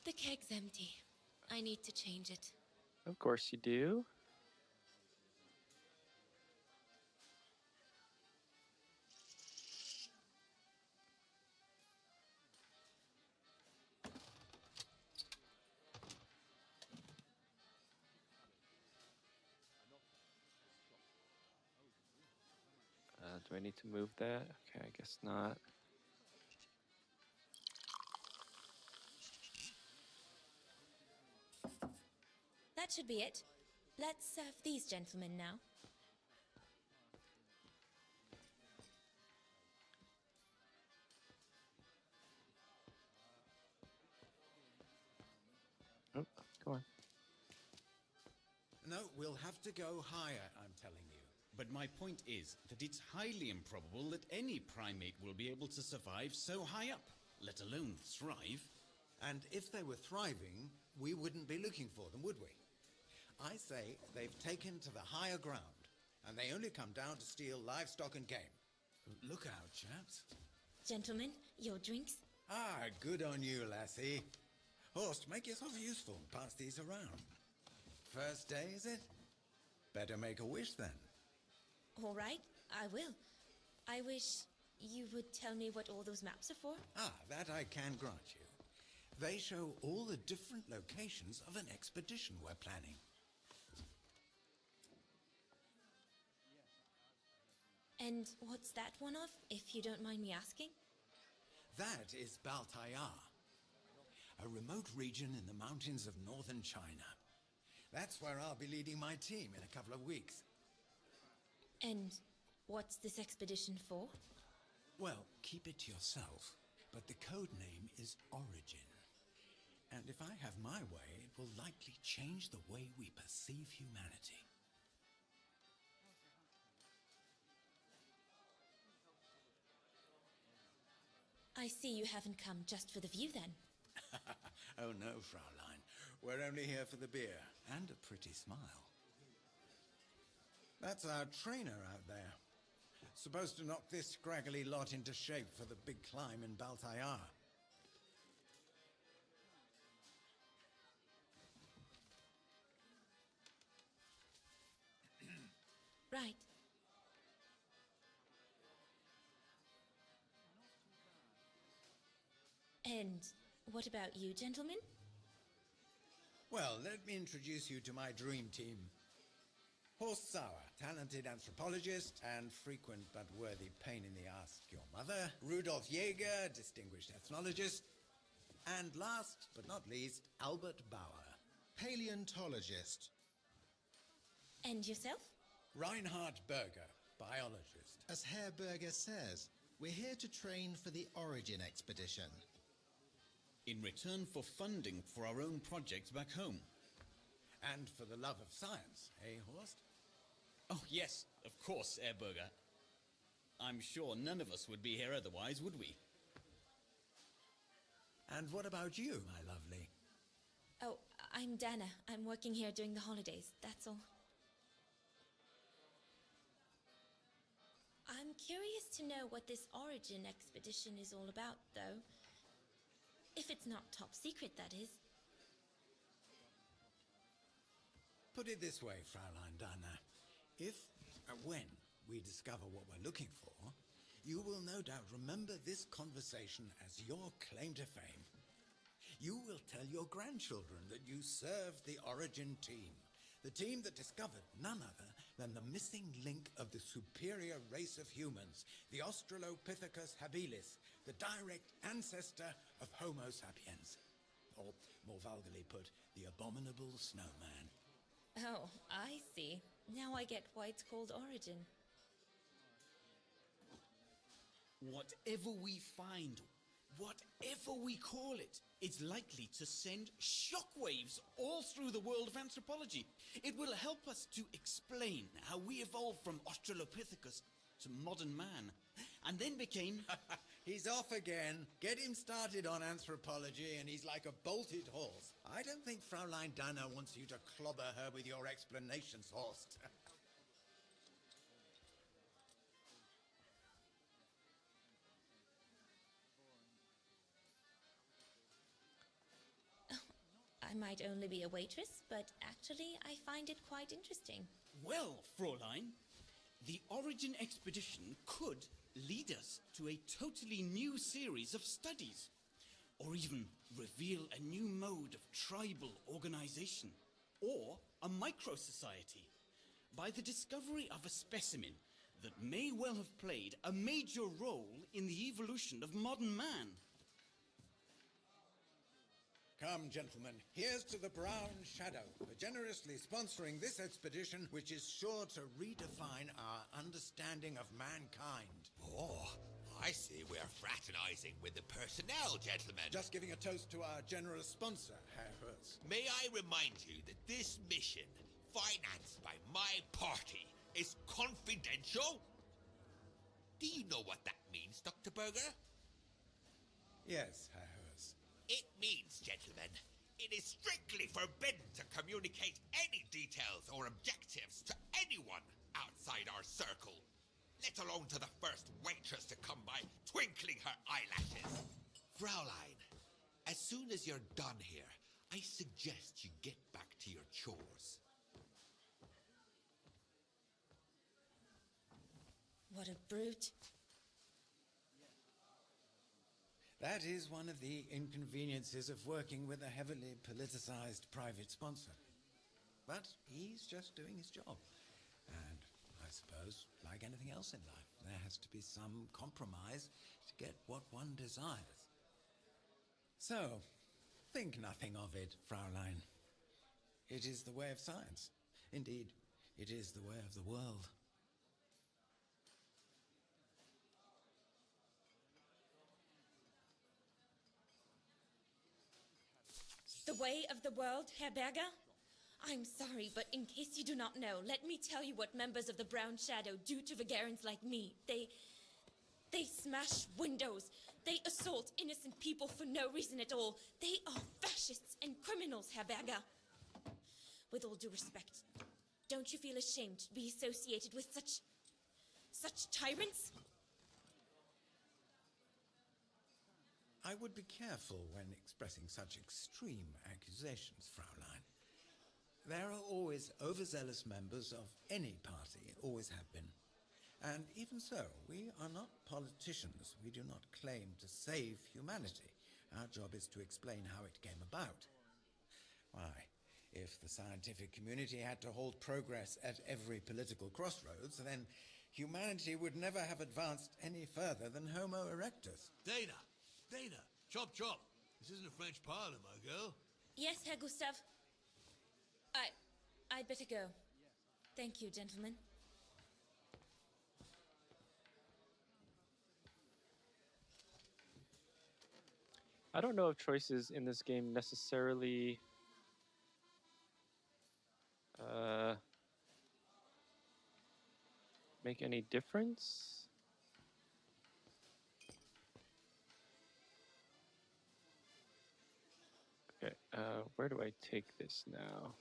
The keg's empty. I need to change it. Of course you do. Do I need to move that? Okay, I guess not. That should be it. Let's serve these gentlemen now. Oh, go on. No, we'll have to go higher, I'm telling you. But my point is that it's highly improbable that any primate will be able to survive so high up, let alone thrive. And if they were thriving, we wouldn't be looking for them, would we? I say they've taken to the higher ground, and they only come down to steal livestock and game. Look out, chaps. Gentlemen, your drinks? Ah, good on you, lassie. Horst, make yourself useful and pass these around. First day, is it? Better make a wish then. All right, I will. I wish you would tell me what all those maps are for. Ah, that I can grant you. They show all the different locations of an expedition we're planning. And what's that one of, if you don't mind me asking? That is Baltayar, a remote region in the mountains of northern China. That's where I'll be leading my team in a couple of weeks. And what's this expedition for? Well, keep it to yourself, but the code name is Origin. And if I have my way, it will likely change the way we perceive humanity. I see you haven't come just for the view then. Oh no, Fraulein. We're only here for the beer and a pretty smile. That's our trainer out there. Supposed to knock this scraggly lot into shape for the big climb in Baltayar. Right. And what about you, gentlemen? Well, let me introduce you to my dream team. Horst Sauer, talented anthropologist and frequent but worthy pain in the ass your mother. Rudolf Jäger, distinguished ethnologist. And last but not least, Albert Bauer, Paleontologist. And yourself? Reinhard Berger, biologist. As Herr Berger says, we're here to train for the Origin expedition. In return for funding for our own projects back home. And for the love of science, eh, Horst? Oh, yes, of course, Herr Berger. I'm sure none of us would be here otherwise, would we? And what about you, my lovely? Oh, I'm Dana. I'm working here during the holidays, that's all. I'm curious to know what this Origin expedition is all about, though. If it's not top secret, that is. Put it this way, Fraulein Dana. If, when, we discover what we're looking for, you will no doubt remember this conversation as your claim to fame. You will tell your grandchildren that you served the Origin team. The team that discovered none other than the missing link of the superior race of humans, the Australopithecus habilis, the direct ancestor of Homo sapiens. Or, more vulgarly put, the abominable snowman. Oh, I see. Now I get why it's called Origin. Whatever we find, whatever we call it, it's likely to send shockwaves all through the world of anthropology. It will help us to explain how we evolved from Australopithecus to modern man, and then became... He's off again. Get him started on anthropology and he's like a bolted horse. I don't think Fraulein Dana wants you to clobber her with your explanations, Horst. I might only be a waitress, but actually I find it quite interesting. Well, Fräulein, the Origin expedition could lead us to a totally new series of studies, or even reveal a new mode of tribal organization, or a micro-society, by the discovery of a specimen that may well have played a major role in the evolution of modern man. Come, gentlemen, here's to the Brown Shadow for generously sponsoring this expedition, which is sure to redefine our understanding of mankind. Oh, I see we're fraternizing with the personnel, gentlemen. Just giving a toast to our generous sponsor, Herr Hertz. May I remind you that this mission, financed by my party, is confidential? Do you know what that means, Dr. Berger? Yes, Herr Hertz. It means, gentlemen, it is strictly forbidden to communicate any details or objectives to anyone outside our circle, let alone to the first waitress to come by twinkling her eyelashes. Fraulein, as soon as you're done here, I suggest you get back to your chores. What a brute. That is one of the inconveniences of working with a heavily politicized private sponsor. But he's just doing his job. And I suppose, like anything else in life, there has to be some compromise to get what one desires. So, think nothing of it, Fraulein. It is the way of science. Indeed, it is the way of the world. The way of the world, Herr Berger? I'm sorry, but in case you do not know, let me tell you what members of the Brown Shadow do to Vagarans like me. They smash windows. They assault innocent people for no reason at all. They are fascists and criminals, Herr Berger. With all due respect, don't you feel ashamed to be associated with such tyrants? I would be careful when expressing such extreme accusations, Fraulein. There are always overzealous members of any party, always have been. And even so, we are not politicians. We do not claim to save humanity. Our job is to explain how it came about. Why, if the scientific community had to hold progress at every political crossroads, then humanity would never have advanced any further than Homo erectus. Dana, chop chop. This isn't a French parlor, my girl. Yes, Herr Gustav. I'd better go. Thank you, gentlemen. I don't know if choices in this game necessarily make any difference. Okay, where do I take this now?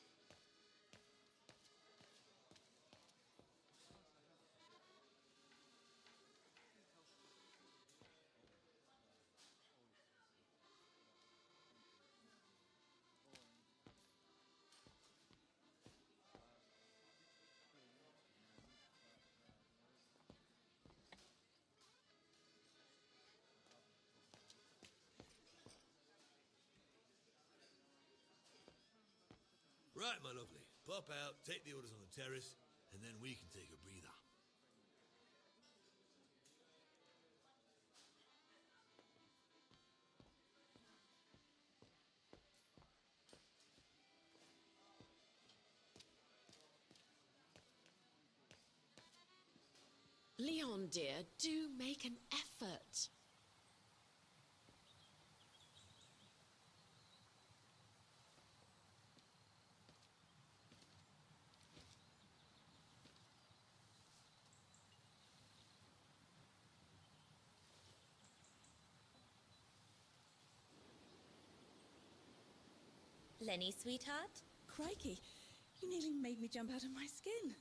Right, my lovely. Pop out, take the orders on the terrace, and then we can take a breather. Leon, dear, do make an effort. Lenny, sweetheart? Crikey, you nearly made me jump out of my skin.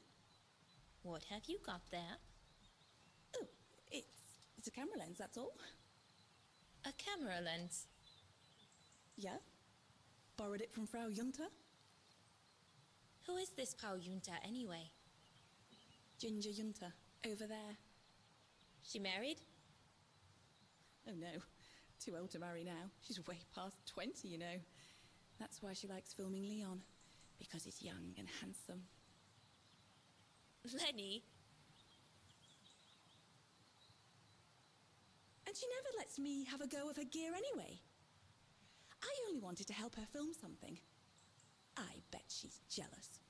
What have you got there? Oh, it's a camera lens, that's all. A camera lens? Yeah. Borrowed it from Frau Junta. Who is this Frau Junta, anyway? Ginger Junta, over there. She married? Oh no, too old to marry now. She's way past 20, you know. That's why she likes filming Leon, because he's young and handsome. Lenny? And she never lets me have a go of her gear anyway. I only wanted to help her film something. I bet she's jealous.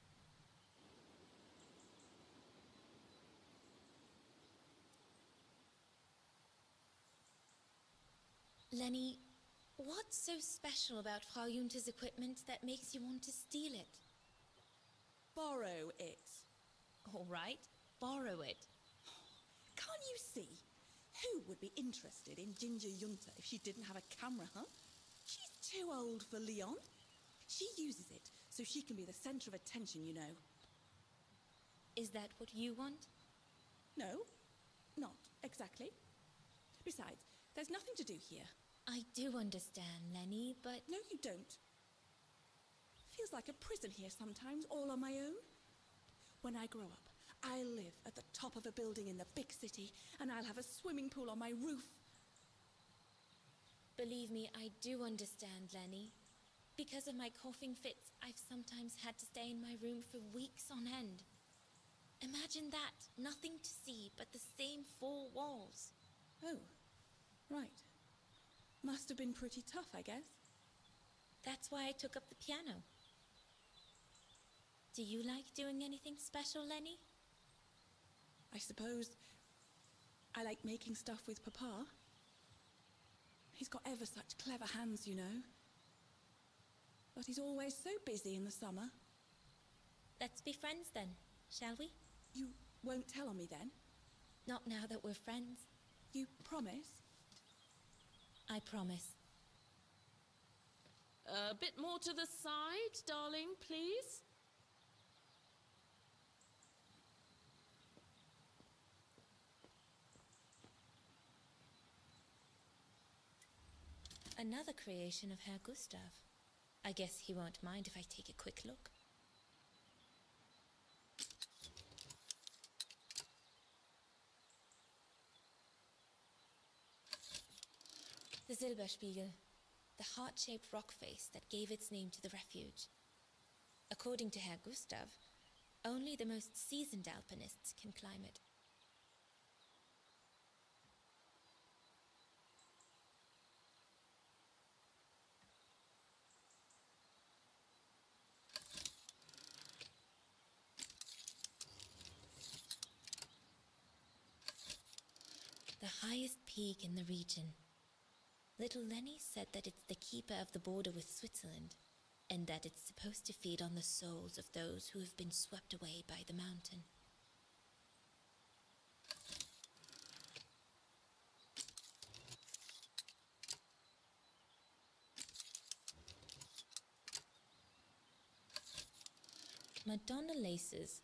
Lenny, what's so special about Frau Junta's equipment that makes you want to steal it? Borrow it. All right, borrow it. Can't you see? Who would be interested in Ginger Junta if she didn't have a camera, huh? She's too old for Leon. She uses it so she can be the center of attention, you know. Is that what you want? No, not exactly. Besides, there's nothing to do here. I do understand, Lenny, but... No, you don't. Feels like a prison here sometimes, all on my own. When I grow up, I'll live at the top of a building in the big city, and I'll have a swimming pool on my roof. Believe me, I do understand, Lenny. Because of my coughing fits, I've sometimes had to stay in my room for weeks on end. Imagine that, nothing to see but the same four walls. Oh, right. Must have been pretty tough, I guess. That's why I took up the piano. Do you like doing anything special, Lenny? I suppose I like making stuff with Papa. He's got ever such clever hands, you know. But he's always so busy in the summer. Let's be friends then, shall we? You won't tell on me then? Not now that we're friends. You promise? I promise. A bit more to the side, darling, please. Another creation of Herr Gustav. I guess he won't mind if I take a quick look. The Silberspiegel, the heart-shaped rock face that gave its name to the refuge. According to Herr Gustav, only the most seasoned alpinists can climb it. The highest peak in the region. Little Lenny said that it's the keeper of the border with Switzerland, and that it's supposed to feed on the souls of those who have been swept away by the mountain. Madonna laces.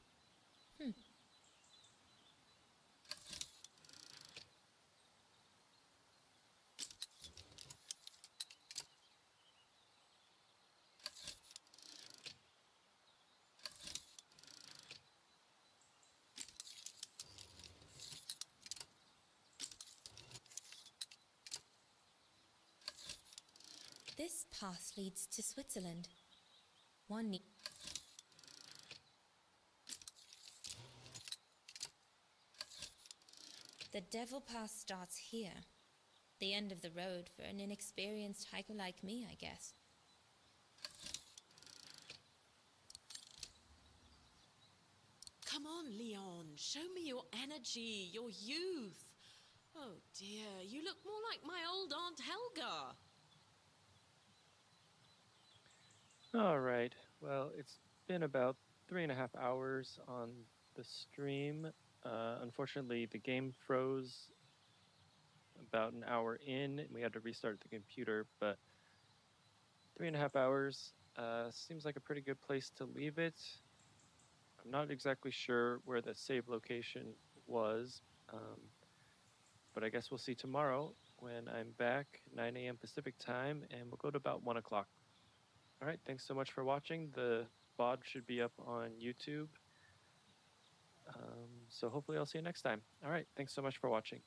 This path leads to Switzerland. One The Devil Pass starts here. The end of the road for an inexperienced hiker like me, I guess. Come on, Leon. Show me your energy, your youth. Oh dear, you look more like my old Aunt Helga. All right. Well, it's been about 3.5 hours on the stream. Unfortunately, the game froze about an hour in, and we had to restart the computer. But 3.5 hours seems like a pretty good place to leave it. I'm not exactly sure where the save location was, but I guess we'll see tomorrow when I'm back, 9 a.m. Pacific time, and we'll go to about 1 o'clock. All right, thanks so much for watching. The VOD should be up on YouTube. So hopefully I'll see you next time. All right, thanks so much for watching.